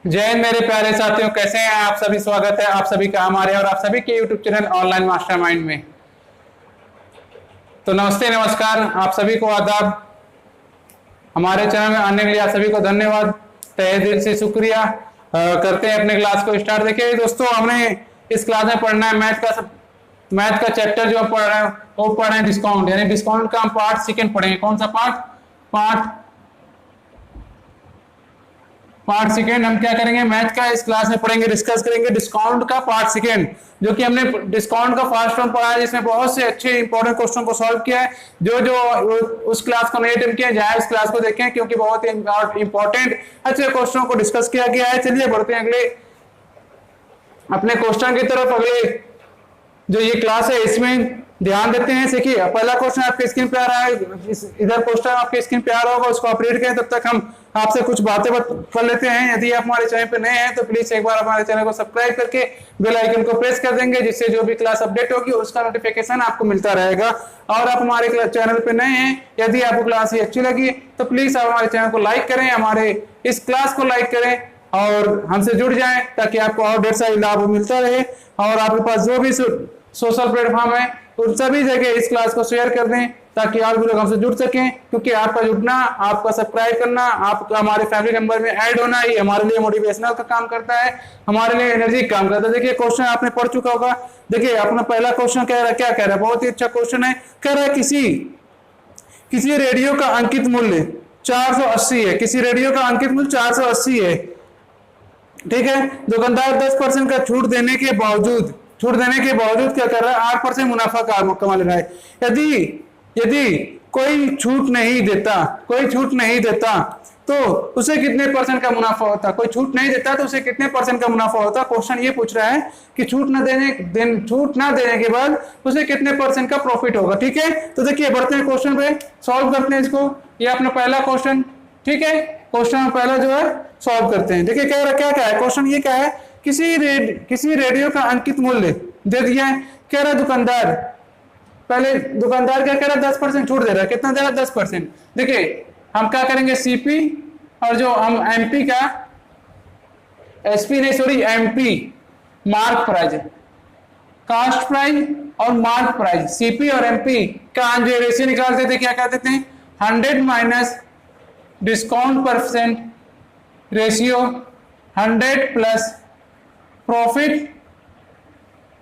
जय हिंद मेरे प्यारे साथियों, कैसे हैं आप सभी। स्वागत है आप सभी का हमारे और आप सभी के यूट्यूब चैनल ऑनलाइन मास्टरमाइंड में। तो नमस्ते, नमस्कार, आप सभी को आदाब। हमारे चैनल में आने के लिए आप सभी को धन्यवाद, तहे दिल से शुक्रिया। करते हैं अपने क्लास को स्टार्ट। देखिए दोस्तों, हमने इस क्लास में पढ़ना है मैथ का चैप्टर जो हम पढ़ रहे हैं वो पढ़ रहे हैं डिस्काउंट, यानी डिस्काउंट का हम पार्ट सेकंड पढ़ेंगे। कौन सा पार्ट सेकेंड हम क्या करेंगे, मैथ का इस क्लास में पढ़ेंगे, डिस्कस करेंगे डिस्काउंट का पार्ट सेकेंड, जो कि हमने डिस्काउंट का फर्स्ट टर्म पढ़ा है, जिसमें बहुत से अच्छे इंपॉर्टेंट क्वेश्चन को सॉल्व किया है। जो उस क्लास को नहीं अटेंड किया जाए उस क्लास को देखें, क्योंकि बहुत ही इंपॉर्टेंट अच्छे क्वेश्चन को डिस्कस किया गया है। चलिए बढ़ते हैं अगले अपने क्वेश्चन की तरफ। अगले जो ये क्लास है इसमें ध्यान देते हैं। देखिए पहला क्वेश्चन आपके स्क्रीन पे आ रहा है, इधर क्वेश्चन आपके स्क्रीन पे आ रहा होगा, उसको आप रीड करें। तब तक हम आपसे कुछ बातें कर लेते हैं। यदि आप हमारे चैनल पे नए हैं तो प्लीज एक बार हमारे चैनल को सब्सक्राइब करके बेल आइकन को प्रेस कर देंगे, जिससे जो भी क्लास अपडेट होगी उसका नोटिफिकेशन आपको मिलता रहेगा। और आप हमारे चैनल पे नए हैं, यदि आपको क्लास ये अच्छी लगी तो प्लीज आप हमारे चैनल को लाइक करें, हमारे इस क्लास को लाइक करें और हमसे जुड़ जाएं, ताकि आपको और ढेर सारी लाभ मिलता रहे। और आपके पास जो भी सोशल प्लेटफॉर्म है उन सभी जगह इस क्लास को शेयर कर दें, ताकि और भी लोग हमसे जुड़ सकें। क्योंकि आपका जुड़ना, आपका सब्सक्राइब करना, आपका हमारे फैमिली मेंबर में ऐड होना, ये हमारे लिए मोटिवेशनल का काम करता है, हमारे लिए एनर्जी काम करता है। देखिए क्वेश्चन आपने पढ़ चुका होगा। देखिए अपना पहला क्वेश्चन कह रहा है, क्या कह रहा है, बहुत ही अच्छा क्वेश्चन है। कह रहा है किसी रेडियो का अंकित मूल्य 480 है। किसी रेडियो का अंकित मूल्य 480 है, ठीक है। दुकानदार 10% का छूट देने के बावजूद क्या कर रहा है, 8% मुनाफा कमा ले रहा है। यदि कोई छूट नहीं देता तो उसे कितने परसेंट का मुनाफा होता। कोई छूट नहीं देता तो उसे कितने परसेंट का मुनाफा होता। क्वेश्चन ये पूछ रहा है कि छूट ना देने के बाद उसे कितने परसेंट का प्रॉफिट होगा, ठीक है। तो देखिए बढ़ते हैं क्वेश्चन पे, सॉल्व करते हैं इसको। ये अपना पहला क्वेश्चन, ठीक है। क्वेश्चन पहला जो है सॉल्व करते हैं। देखिए क्या है क्वेश्चन, ये क्या है, किसी रेडियो का अंकित मूल्य दे दिया है। कह रहा दुकानदार क्या कह रहा है, 10% छूट दे रहा है। कितना दे रहा है, 10%। देखिए हम क्या करेंगे, सीपी और जो हम एमपी का MP mark price, cost price और मार्क प्राइस, सीपी और एमपी का जो रेशियो निकालते थे, क्या कहते थे, 100 minus discount percent ratio 100 plus profit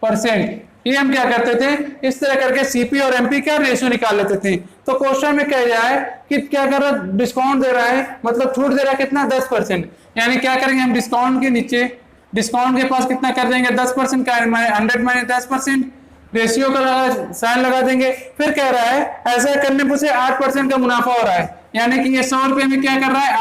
percent. ये हम क्या करते थे, इस तरह करके सीपी और एमपी का रेशियो निकाल लेते थे। तो क्वेश्चन में कह जाए कि क्या कर रहा है, डिस्काउंट दे रहा है, मतलब छूट दे रहा है कितना, 10%। यानी क्या करेंगे हम, डिस्काउंट के नीचे डिस्काउंट के पास कितना कर देंगे, 10% का, 100 माइनस 10%, रेशियो का साइन लगा देंगे। फिर कह रहा है ऐसा करने पर से 8% का मुनाफा हो रहा है, यानी कि ये 100 रुपए में क्या कर रहा है,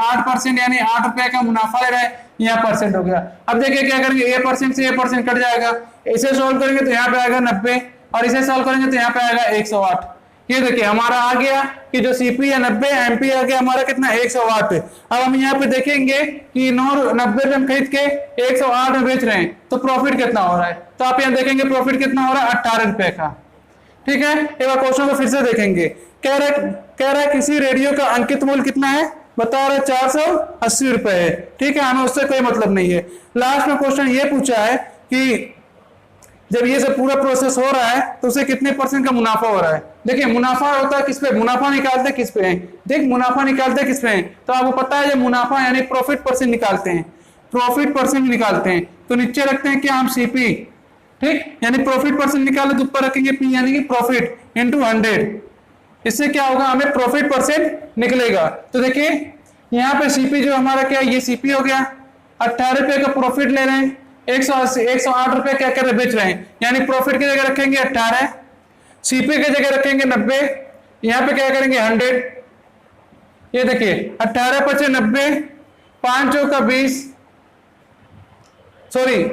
8% यानी 8 रुपए का मुनाफा ले रहा है। यहाँ परसेंट हो गया। अब देखिए क्या करेंगे, ये परसेंट से ये परसेंट कट जाएगा। इसे सॉल्व करेंगे तो यहाँ पे आएगा 90 और इसे सॉल्व करेंगे तो यहाँ पे आएगा 108। ये देखिए हमारा आ गया कि जो सीपी है 90, एमपी आ गया हमारा कितना, 108। अब हम यहाँ पे देखेंगे कि 90 रुपए खरीद के 108 में बेच रहे हैं, तो प्रॉफिट कितना हो रहा है। तो आप यहाँ देखेंगे प्रॉफिट कितना हो रहा है, 18 रुपए का, ठीक है। एक बार क्वेश्चन को फिर से देखेंगे। कह रहा है किसी रेडियो का अंकित मूल्य कितना है, बता रहे 480 रुपए है, ठीक है। हमें उससे कोई मतलब नहीं है। लास्ट में क्वेश्चन ये पूछा है कि जब ये सब पूरा प्रोसेस हो रहा है तो उसे कितने परसेंट का मुनाफा हो रहा है। देखिए मुनाफा होता है किस पे, मुनाफा निकालते किस पे हैं, मुनाफा निकालते किस पे हैं, तो आपको पता है जब मुनाफा यानी प्रॉफिट परसेंट निकालते हैं, तो नीचे रखते हैं क्या हम, सीपी, ठीक, यानी प्रॉफिट परसेंट निकाले तो ऊपर रखेंगे पी, यानी कि प्रॉफिट इंटू 100। इससे क्या होगा, हमें प्रॉफिट परसेंट निकलेगा। तो देखिए यहाँ पे सीपी जो हमारा क्या है, ये सीपी हो गया, 18 रुपए का प्रॉफिट ले रहे हैं, 108 रुपए क्या कर रहे, बेच रहे हैं, यानी प्रॉफिट की जगह रखेंगे 18, सीपी की जगह रखेंगे 90, यहाँ पे क्या करेंगे 100। ये देखिए 18 × 90, 5 चौका 20, सॉरी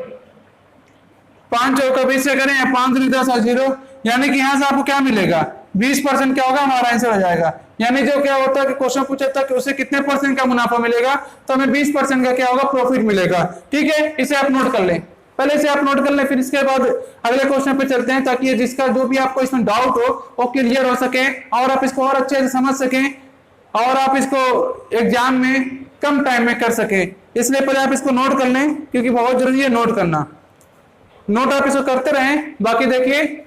5 चौका 20 से करें, 5 दूनी 10 और 0, यानी कि यहाँ से आपको क्या मिलेगा, 20% क्या होगा, हमारा आंसर हो जाएगा। यानी जो क्या होता है कि क्वेश्चन पूछा था कि उसे कितने परसेंट का मुनाफा मिलेगा, तो हमें 20% का क्या होगा, प्रॉफिट मिलेगा, ठीक है। इसे आप नोट कर लें, पहले इसे आप नोट कर लें, फिर इसके बाद अगले क्वेश्चन पे चलते हैं, ताकि जिसका जो भी आपको इसमें डाउट हो वो क्लियर हो सके और आप इसको और अच्छे से समझ सकें और आप इसको एग्जाम में कम टाइम में कर सके, इसलिए पहले आप इसको नोट कर लें क्योंकि बहुत जरूरी है नोट करना। नोट आप इसको करते रहें। बाकी देखिए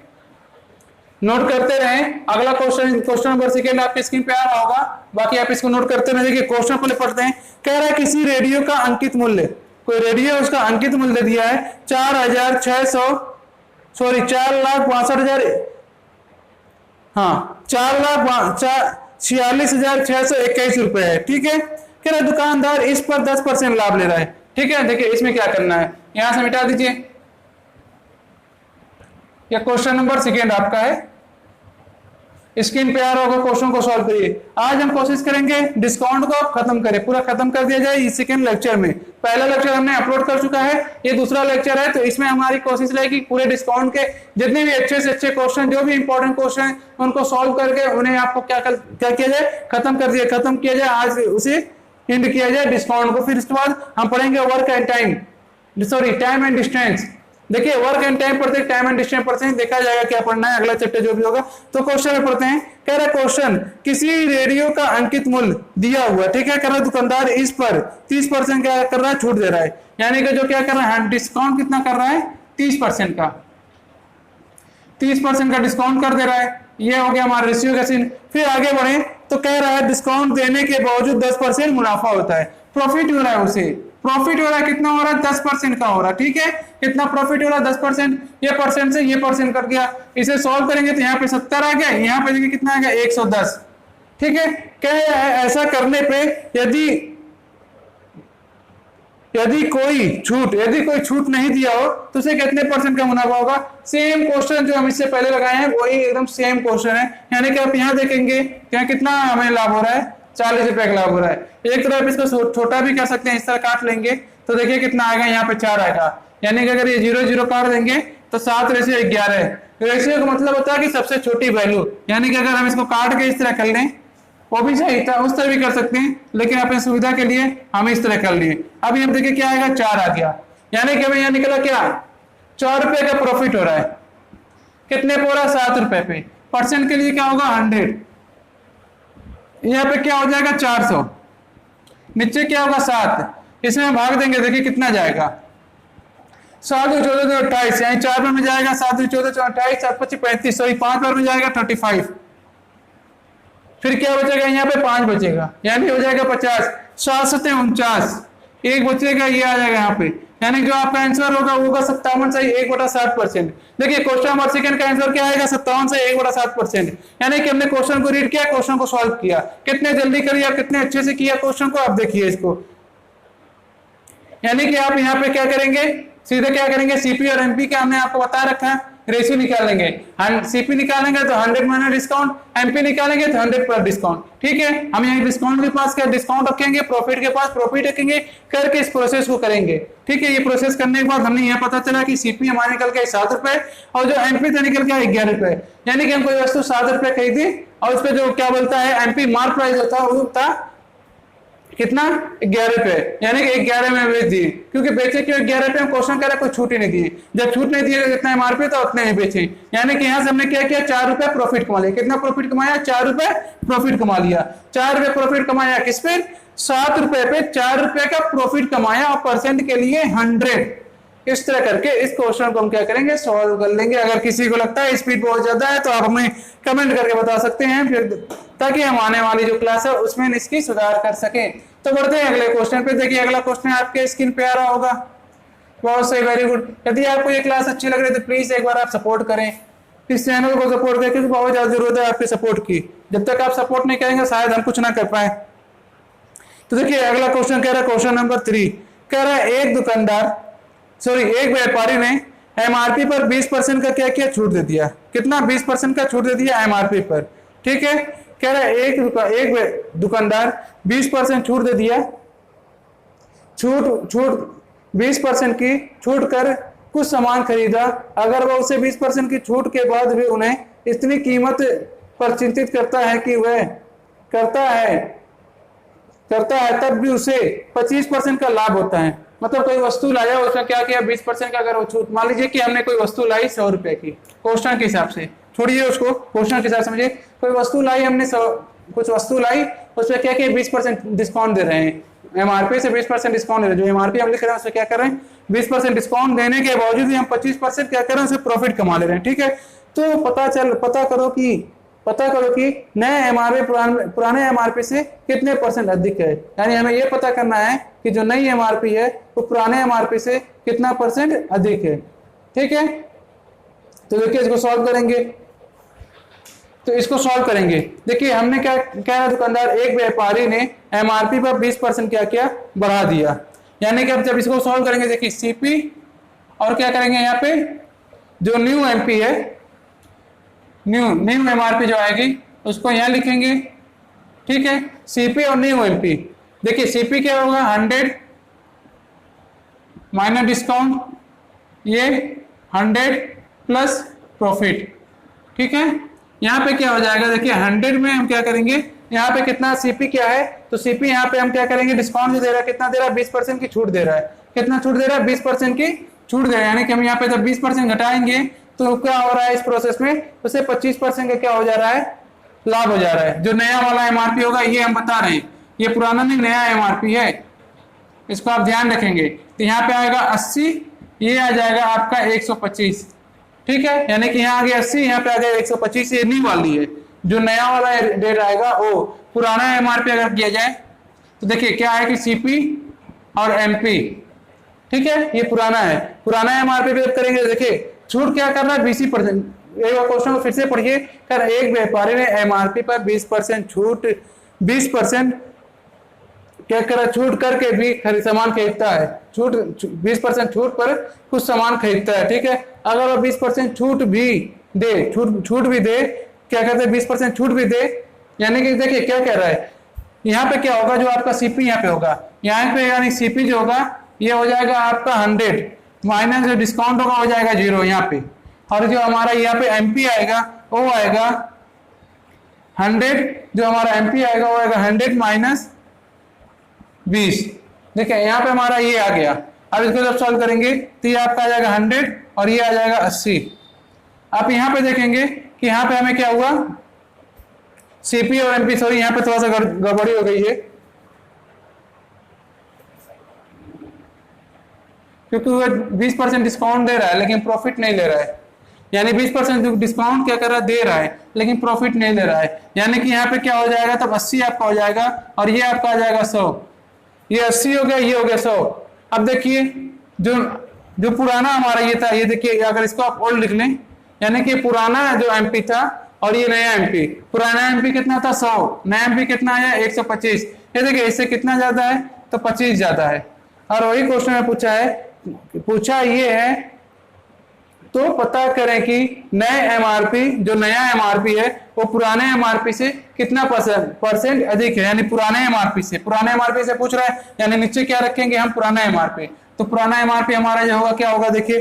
नोट करते रहें। अगला क्वेश्चन नंबर सेकेंड आपकी स्क्रीन पे आ रहा होगा, बाकी आप इसको नोट करते रहें। देखिए क्वेश्चन पहले पढ़ते हैं। कह रहा है किसी रेडियो का अंकित मूल्य, कोई रेडियो उसका अंकित मूल्य दिया है 4,62,000 हाँ 4,46,621 रुपए है। ठीक है, कह रहा है दुकानदार इस पर 10% लाभ ले रहा है। ठीक है, देखिए इसमें क्या करना है, यहां से मिटा दीजिए। यह क्वेश्चन नंबर सेकेंड आपका है, स्क्रीन पे आ रहा होगा, क्वेश्चन को सॉल्व करिए। आज हम कोशिश करेंगे डिस्काउंट को खत्म करें, पूरा खत्म कर दिया जाए इस सेकेंड लेक्चर में। पहला लेक्चर हमने अपलोड कर चुका है, ये दूसरा लेक्चर है, तो इसमें हमारी कोशिश रहेगी पूरे डिस्काउंट के जितने भी अच्छे से अच्छे क्वेश्चन, जो भी इंपॉर्टेंट क्वेश्चन है उनको सॉल्व करके उन्हें आपको क्या किया जाए, खत्म किया जाए, आज उसे एंड किया जाए डिस्काउंट को। फिर इसके बाद हम पढ़ेंगे work and time and distance. देखिए वर्क एंड टाइम पढ़ते हैं, टाइम एंड डिस्टेंस पढ़ते हैं, देखा जाएगा क्या पढ़ना है अगला चैप्टर जो भी होगा। तो क्वेश्चन में पढ़ते हैं। कह रहा क्वेश्चन किसी रेडियो का अंकित मूल्य दिया हुआ, ठीक है, कर रहा दुकानदार इस पर 30% क्या कर रहा है, छूट दे रहा है। यानी कि जो क्या कर रहा है, डिस्काउंट कितना कर रहा है, 30% का 30% का डिस्काउंट कर दे रहा है। ये हो गया हमारा रेशियो का सीन। फिर आगे बढ़े तो कह रहा है डिस्काउंट देने के बावजूद 10% मुनाफा होता है, प्रॉफिट हो रहा है उसे। प्रॉफिट हो रहा है, कितना हो रहा है, 10% का हो रहा है। ठीक है, कितना प्रॉफिट हो रहा है, 10%। ये परसेंट से ये परसेंट कट गया, इसे सॉल्व करेंगे तो यहाँ पे 70 आ गया, यहाँ पे देखिए कितना आ गया, 110। ठीक है, क्या है, ऐसा करने पे यदि कोई छूट नहीं दिया हो तो उसे कितने परसेंट का मुनाफा होगा। सेम क्वेश्चन जो हम इससे पहले लगाए हैं वही एकदम सेम क्वेश्चन है। यानी कि आप यहाँ देखेंगे यहाँ कितना हमें लाभ हो रहा है, 40 रुपए का लाभ हो रहा है। एक तरफ इसको छोटा भी कर सकते हैं, इस तरह काट लेंगे तो देखिए कितना आएगा, यहाँ पे 4 आएगा। यानी कि अगर ये 0 0 काट देंगे तो 7:11। रेशियो का मतलब होता है कि सबसे छोटी वैल्यू। यानी कि अगर हम इसको काट के इस तरह कर लें, वो भी सही था, उस तरह भी कर सकते हैं, लेकिन अपनी सुविधा के लिए हम इस तरह कर लिए। अभी हम देखिए क्या आएगा, 4 आ गया। यानी कि हमें यहाँ निकला क्या, 4 रुपए का प्रॉफिट हो रहा है। कितने पे हो रहा है, 7 रुपए पे। परसेंट के लिए क्या होगा, 100। यहाँ पे क्या हो जाएगा, 400। नीचे क्या होगा, 7। इसमें भाग देंगे, देखिए कितना जाएगा, 7 2 14 28। यहाँ 4 बार में जाएगा, 7 2 14 28, 7 25 35, सॉरी 5 बार में जाएगा 35। फिर क्या बचेगा, यहाँ पे 5 बचेगा, यानी हो जाएगा 50। 7 7 49, 1 बचेगा, ये आ जाएगा यहाँ पे। यानी जो आपका आंसर होगा वो होगा 57 से 1/7%। देखिए क्वेश्चन नंबर सेकंड का आंसर क्या आएगा, 57 से 1/7%। यानी कि हमने क्वेश्चन को रीड किया, क्वेश्चन को सॉल्व किया। कितने जल्दी करिए, कितने अच्छे से किया क्वेश्चन को, आप देखिए इसको। यानी कि आप यहाँ पे क्या करेंगे, सीधे क्या करेंगे, सीपी और एमपी का हमने आपको बता रखा है, रेशियो निकालेंगे। सीपी निकालेंगे तो 100 माइनस डिस्काउंट, एमपी निकालेंगे तो 100 प्लस डिस्काउंट। ठीक है, हम यहाँ डिस्काउंट के पास क्या डिस्काउंट रखेंगे, प्रॉफिट के पास प्रॉफिट रखेंगे, करके इस प्रोसेस को करेंगे। ठीक है, ये प्रोसेस करने के बाद हमने यहाँ पता चला कि सीपी हमारे निकल गया 7 रुपए और जो एमपी था निकल गया 11 रुपए। यानी कि हम कोई वस्तु 7 रुपए खरीदी और उस पर जो क्या बोलता है एमपी मार्क प्राइस होता है वो था कितना, 11 रुपए। यानी कि 11 में बेच दिए, क्योंकि बेचे क्यों 11 रुपए, क्वेश्चन कह रहा है कोई छूट ही नहीं दी। जब छूट नहीं दिए जितना एमआरपी था उतने ही बेचे। यानी कि यहाँ से हमने क्या किया, 4 रुपए प्रॉफिट कमा लिया। कितना प्रॉफिट कमाया, 4 रुपए प्रॉफिट कमा लिया। 4 रुपए प्रॉफिट कमाया किस पे, 7 रुपए पे 4 रुपए का प्रॉफिट कमाया और परसेंट के लिए 100। इस तरह करके इस क्वेश्चन को हम क्या करेंगे, सॉल्व कर लेंगे। अगर किसी को लगता है स्पीड बहुत ज्यादा है तो आप हमें कमेंट करके बता सकते हैं, फिर ताकि हम आने वाली जो क्लास है उसमें इसकी सुधार कर सकें। तो बढ़ते हैं अगले क्वेश्चन पे। देखिए अगला क्वेश्चन आपके स्क्रीन पे आ रहा होगा। बहुत सही, वेरी गुड। यदि आपको ये क्लास अच्छी लग रही है तो प्लीज एक बार आप सपोर्ट करें, इस चैनल को सपोर्ट करें, क्योंकि बहुत ज्यादा जरूरत है आपके सपोर्ट की। जब तक आप सपोर्ट नहीं करेंगे शायद हम कुछ ना कर पाए। तो देखिए अगला क्वेश्चन कह रहा है, क्वेश्चन नंबर 3 कह रहा है एक व्यापारी ने एमआरपी पर 20% का क्या किया, छूट दे दिया। कितना, 20% का छूट दे दिया एमआरपी पर। ठीक है, कह रहा है एक दुकानदार 20% छूट दे दिया, छूट 20% की छूट कर कुछ सामान खरीदा। अगर वह उसे 20% की छूट के बाद भी उन्हें इतनी कीमत पर चिंतित करता है कि वह करता है तब भी उसे 25% का लाभ होता है। मतलब कोई वस्तु लाया, उसमें क्या किया, 20% का अगर वो छूट, मान लीजिए कि हमने कोई वस्तु लाई 100 रुपए की, क्वेश्चन के हिसाब से छोड़िए उसको, क्वेश्चन के हिसाब से समझिए। कोई वस्तु लाई हमने, कुछ वस्तु लाई, उस पर क्या किया, 20% डिस्काउंट दे रहे हैं। एमआरपी से 20% डिस्काउंट दे रहे हैं, जो एमआरपी हम लिख रहे हैं उससे क्या कर रहे हैं 20% डिस्काउंट देने के बावजूद भी हम 25% क्या कर रहे हैं उससे प्रॉफिट कमा ले रहे हैं। ठीक है, तो पता करो कि नए एमआरपी पुराने एमआरपी से कितने परसेंट अधिक है। यानी हमें यह पता करना है कि जो नई एमआरपी है वो पुराने एमआरपी से कितना परसेंट अधिक है। ठीक है, तो देखिए इसको सॉल्व करेंगे। तो इसको सॉल्व करेंगे, देखिए हमने क्या क्या दुकानदार एक व्यापारी ने एमआरपी पर 20% क्या किया बढ़ा दिया। यानी कि अब जब इसको सॉल्व करेंगे देखिए सीपी और क्या करेंगे यहाँ पे जो न्यू एमपी है, न्यू एमआरपी जो आएगी उसको यहाँ लिखेंगे। ठीक है, सीपी और न्यू एमपी। देखिए सीपी क्या होगा 100 माइनस डिस्काउंट, ये 100 प्लस प्रॉफिट। ठीक है, यहाँ पे क्या हो जाएगा देखिए 100 में हम क्या करेंगे, यहाँ पे कितना सीपी क्या है, तो सीपी यहाँ पे हम क्या करेंगे डिस्काउंट जो दे रहा है कितना दे रहा है 20% की छूट दे रहा है। कितना छूट दे रहा है 20% की छूट दे रहा है। यानी कि हम यहाँ पे जब 20% घटाएंगे तो क्या हो रहा है इस प्रोसेस में, उसे 25% का क्या हो जा रहा है लाभ हो जा रहा है। जो नया वाला एमआरपी होगा ये हम बता रहे हैं, ये पुराना नहीं नया एमआरपी है, इसको आप ध्यान रखेंगे। तो यहाँ पे आएगा 80, ये आ जाएगा आपका 125। ठीक है, यानी कि यहाँ आ गया 80, यहाँ पे आ गया 125, ये न्यू वाली है। जो नया वाला रेट आएगा वो पुराना एमआरपी अगर किया जाए तो देखिए क्या है कि सीपी और एमपी। ठीक है, ये पुराना है, पुराना एमआरपी पे जब करेंगे देखिए छूट क्या कर रहा है 20%। एक बार क्वेश्चन को फिर से पढ़िए, कर एक व्यापारी ने एमआरपी पर 20% छूट 20% क्या कर छूट करके भी सामान खरीदता है, छूट 20% छूट पर कुछ सामान खरीदता है। ठीक है, अगर वो 20% छूट भी दे, छूट भी दे, क्या कहते हैं 20% छूट भी दे, यानी कि देखिए क्या कह रहा है यहाँ पे क्या होगा, जो आपका सीपी यहाँ पे होगा, यहाँ पे यानी सीपी जो होगा ये हो जाएगा आपका 100 माइनस जो डिस्काउंट होगा हो जाएगा 0 यहाँ पे, और जो हमारा यहाँ पे एमपी आएगा वो आएगा 100, जो हमारा एमपी आएगा वो आएगा 100 माइनस 20। देखिए यहाँ पे हमारा ये आ गया। अब इसको जब सॉल्व करेंगे तो ये आपका आ जाएगा 100 और ये आ जाएगा 80। आप यहाँ पे देखेंगे कि यहाँ पे हमें क्या हुआ सीपी और एमपी, सॉरी यहाँ पे थोड़ा सा गड़बड़ी हो गई है क्योंकि वो 20% डिस्काउंट दे रहा है लेकिन प्रॉफिट नहीं ले रहा है। यानी 20% डिस्काउंट क्या कर रहा है दे रहा है लेकिन प्रॉफिट नहीं ले रहा है। यानी कि यहाँ पे क्या हो जाएगा तब 80 आपका हो जाएगा और ये आपका आ जाएगा 100, ये 80 हो गया, ये हो गया 100। अब देखिए जो पुराना हमारा ये था, ये देखिए अगर इसको आप ओल्ड लिख लें, यानी कि पुराना जो एमपी था और ये नया एमपी, पुराना एमपी कितना था 100, नया एमपी कितना आया 125। ये देखिए इससे कितना ज्यादा है तो 25 ज्यादा है। और वही क्वेश्चन में पूछा ये है, तो पता करें कि नए एमआरपी जो नया एमआरपी है वो पुराने एमआरपी से कितना परसेंट अधिक है। यानी पुराने एमआरपी से पूछ रहा है, यानी नीचे क्या रखेंगे हम पुराना एमआरपी। तो पुराना एमआरपी हमारा जो होगा क्या होगा देखिए,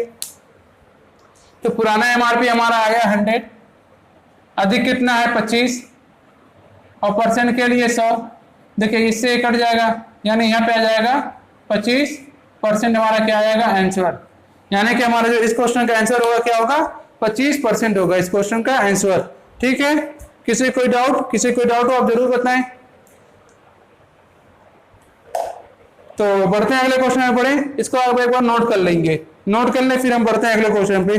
तो पुराना एमआरपी हमारा आया 100, अधिक कितना है 25 और परसेंट के लिए 100। देखिए इससे कट जाएगा, यानी यहाँ पे आ जाएगा 25% हमारा क्या आएगा आंसर। यानी कि हमारा जो इस क्वेश्चन का आंसर होगा क्या होगा 25% होगा इस क्वेश्चन का आंसर। ठीक है, किसी कोई डाउट हो आप जरूर बताएं। तो बढ़ते हैं अगले क्वेश्चन में पढ़े, इसको आप एक बार नोट कर लेंगे, नोट कर ले फिर हम बढ़ते हैं अगले क्वेश्चन पे।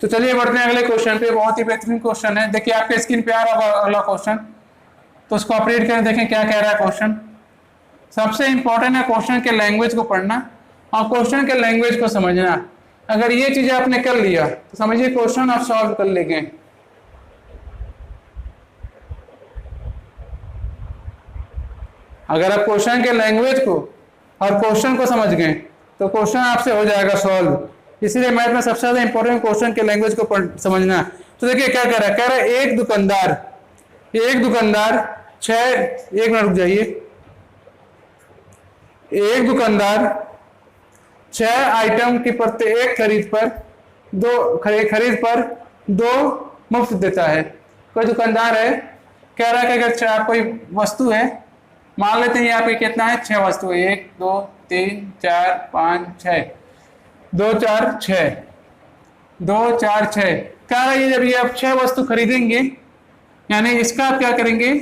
तो चलिए बढ़ते हैं अगले क्वेश्चन पे, बहुत ही बेहतरीन क्वेश्चन है। देखिए आपके स्क्रीन पे आ रहा होगा अगला क्वेश्चन, तो उसको आप रीड करें, देखें क्या कह रहा है क्वेश्चन। सबसे इंपॉर्टेंट है क्वेश्चन के लैंग्वेज को पढ़ना और क्वेश्चन के लैंग्वेज को समझना। अगर ये चीजें आपने कर लिया तो समझिए क्वेश्चन आप सॉल्व कर लेंगे। अगर आप क्वेश्चन के लैंग्वेज को और क्वेश्चन को समझ गए तो क्वेश्चन आपसे हो जाएगा सॉल्व। इसीलिए मैथ में सबसे ज्यादा इंपॉर्टेंट क्वेश्चन के लैंग्वेज को समझना। तो देखिए क्या कह रहा है, एक दुकानदार 1 मिनट रुक जाइए, एक दुकानदार 6 आइटम की प्रत्येक खरीद पर 2 मुफ्त देता है। कोई दुकानदार है, कह रहा है कि अगर आप कोई वस्तु है, मान लेते हैं यहाँ पे कितना है 6 वस्तु है, 1 2 3 4 5 6, 2 4 6। 2 4 6 कह रही है जब ये आप 6 वस्तु खरीदेंगे यानी इसका आप क्या करेंगे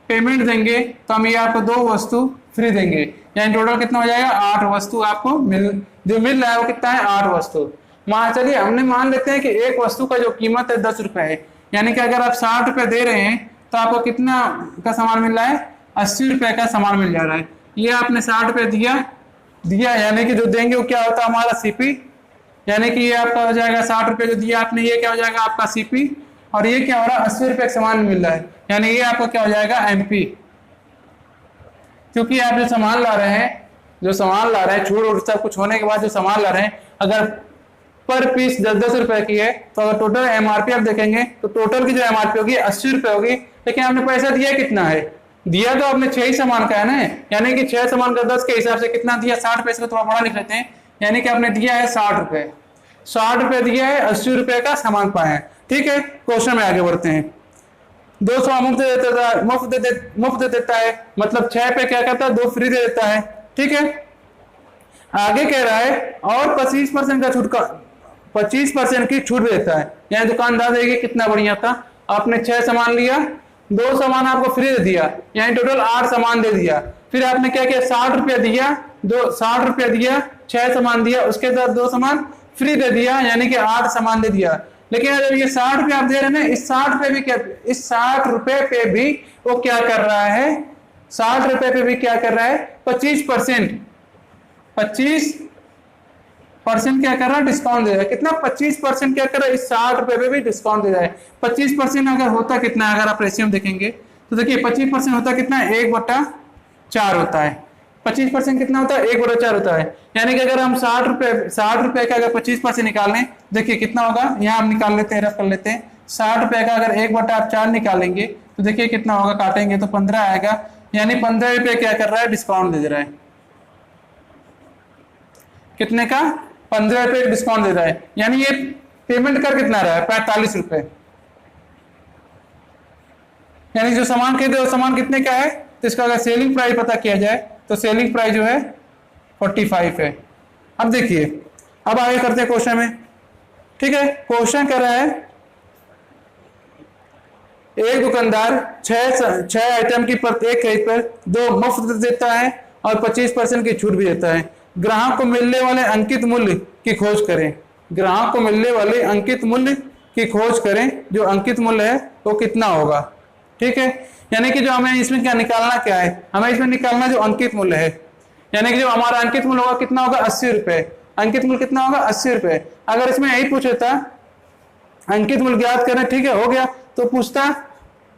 पेमेंट देंगे तो हम ये आपको 2 वस्तु फ्री देंगे, यानी टोटल कितना हो जाएगा 8 वस्तु आपको जो मिल रहा है वो कितना है 8 वस्तु। चलिए हमने मान लेते हैं कि एक वस्तु का जो कीमत है 10 रुपए है, यानी कि अगर आप 60 रुपए दे रहे हैं तो आपको कितना का सामान मिल रहा है 80 रुपए का सामान मिल जा रहा है। ये आपने 60 रुपए दिया यानी कि जो देंगे वो क्या होता है हमारा सीपी, यानी कि ये आपका हो जाएगा 60 रुपए जो दिया आपने ये क्या हो जाएगा आपका सीपी, और ये क्या हो रहा है 80 रुपए का सामान मिल रहा है यानी ये आपको क्या हो जाएगा एमपी। क्योंकि आप जो सामान ला रहे हैं छूट और सब कुछ होने के बाद जो सामान ला रहे हैं अगर पर पीस 10-10 रुपए की है तो अगर टोटल एमआरपी आप देखेंगे तो टोटल की जो एमआरपी होगी 80 रुपए होगी, लेकिन आपने पैसा दिया कितना है, दिया तो आपने 6 ही सामान का है ना, यानी कि 6 सामान का 10 के हिसाब से कितना दिया 60 पैसे को थोड़ा बड़ा लिख लेते हैं, यानी कि आपने दिया है 60 रुपए, 60 रुपए दिया है 80 रुपए का सामान पाया है। ठीक है, क्वेश्चन में आगे बढ़ते हैं। 200 मुफ्त दे देता है, मतलब 6 पे क्या करता है 2 फ्री दे देता है। ठीक है, आगे कह रहा है और 25% का छूट का 25% की छूट देता है, यानी दुकानदार देगी कितना बढ़िया था, आपने 6 सामान लिया 2 सामान आपको फ्री दे दिया, यानी टोटल 8 सामान दे दिया। फिर आपने क्या किया 60 रुपया दिया 60 रुपया दिया 6 सामान दिया उसके साथ 2 सामान फ्री दे दिया, यानी कि 8 सामान दे दिया। लेकिन जब ये 60 रुपये आप दे रहे हैं ना इस 60 रुपए पे भी वो क्या कर रहा है 60 रुपए पे भी क्या कर रहा है 25% क्या कर रहा है डिस्काउंट दे रहा है। कितना 25% क्या कर रहा है इस 60 रुपए पे भी डिस्काउंट दे रहा है। 25% अगर होता कितना है, अगर आप रेशियो में देखेंगे तो देखिए 25% होता कितना है 1/4 होता है। 25% कितना होता है 1/4 होता है, यानी कि अगर हम 60 रुपए का अगर 25% निकाल लें देखिए कितना होगा, यहाँ हम निकाल लेते हैं रफ कर लेते हैं। 60 रुपए का अगर 1/4 निकालेंगे तो देखिए कितना होगा, काटेंगे तो 15 आएगा, यानी 15 रुपए क्या कर रहा है डिस्काउंट दे रहा है। कितने का 15 रुपए डिस्काउंट दे रहा है, यानी ये पेमेंट कर कितना रहा है 45 रुपए, यानी जो सामान खरीदे वो सामान कितने का है, तो इसका अगर सेलिंग प्राइस पता किया जाए तो सेलिंग प्राइस जो है 45 है। अब देखिए अब आगे करते हैं क्वेश्चन में। ठीक है, क्वेश्चन कर रहा है एक दुकानदार 6 आइटम की प्रत्येक खरीद पर 2 मुफ्त देता है और 25% की छूट भी देता है। ग्राहक को मिलने वाले अंकित मूल्य की खोज करें। ग्राहक को मिलने वाले अंकित मूल्य की खोज करें, जो अंकित मूल्य है वो कितना होगा। ठीक है, यानी कि जो हमें इसमें क्या निकालना क्या है, हमें इसमें निकालना जो अंकित मूल्य है, यानी कि जो हमारा अंकित मूल्य होगा कितना होगा 80 रुपए। अंकित मूल्य कितना होगा 80 रुपए। अगर इसमें यही पूछे था अंकित मूल्य ज्ञात करें, ठीक है हो गया, तो पूछता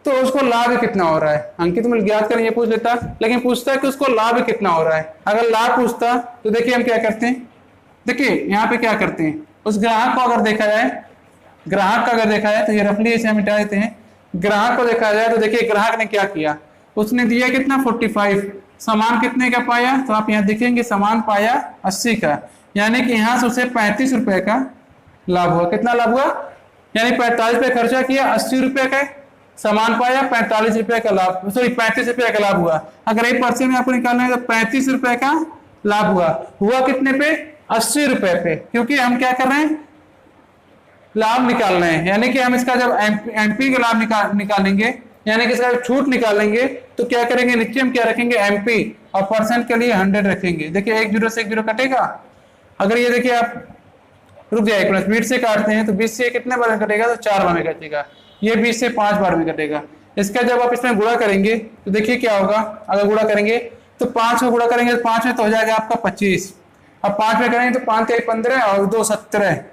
तो उसको लाभ कितना हो रहा है, अंकित मूल्य ज्ञात करें ये पूछ लेता, लेकिन पूछता कि उसको लाभ कितना हो रहा है। अगर लाभ पूछता तो देखिए हम क्या करते हैं, देखिए यहाँ पे क्या करते हैं, उस ग्राहक को अगर देखा जाए, ग्राहक का अगर देखा जाए तो ये रफली इसे हम मिटा देते हैं। ग्राहक को देखा जाए तो देखिए ग्राहक ने क्या किया, उसने दिया कितना 45, सामान कितने का पाया, तो आप यहाँ देखेंगे सामान पाया 80 का, यानी कि यहाँ से उसे 35 रुपए का लाभ हुआ। कितना लाभ हुआ, यानी 45 रुपए खर्चा किया 80 रुपए का सामान पाया 45 रुपए का लाभ, सॉरी 35 रुपए का लाभ हुआ। अगर 1% में आपको निकालना है तो 35 रुपए का लाभ हुआ कितने पे 80 रुपए पे, क्योंकि हम क्या कर रहे हैं लाभ निकाल रहे हैं, यानी कि हम इसका जब एमपी का लाभ निकालेंगे यानी कि इसका छूट निकालेंगे तो क्या करेंगे नीचे हम क्या रखेंगे एमपी और परसेंट के लिए 100 रखेंगे। देखिए 1 0 से 1 0 कटेगा। अगर ये देखिए आप रुक जाए 20 से काटते हैं तो 20 से कितने बार में कटेगा, तो 4 बार में कटेगा। ये 20 से 5 बार में कटेगा। इसका जब आप इसमें गुणा करेंगे तो देखिए क्या होगा, अगर गुणा करेंगे तो 5 में गुणा करेंगे तो 5 में तो हो जाएगा आपका 25, अब 5 में करेंगे तो 5 3 15 और 2 17,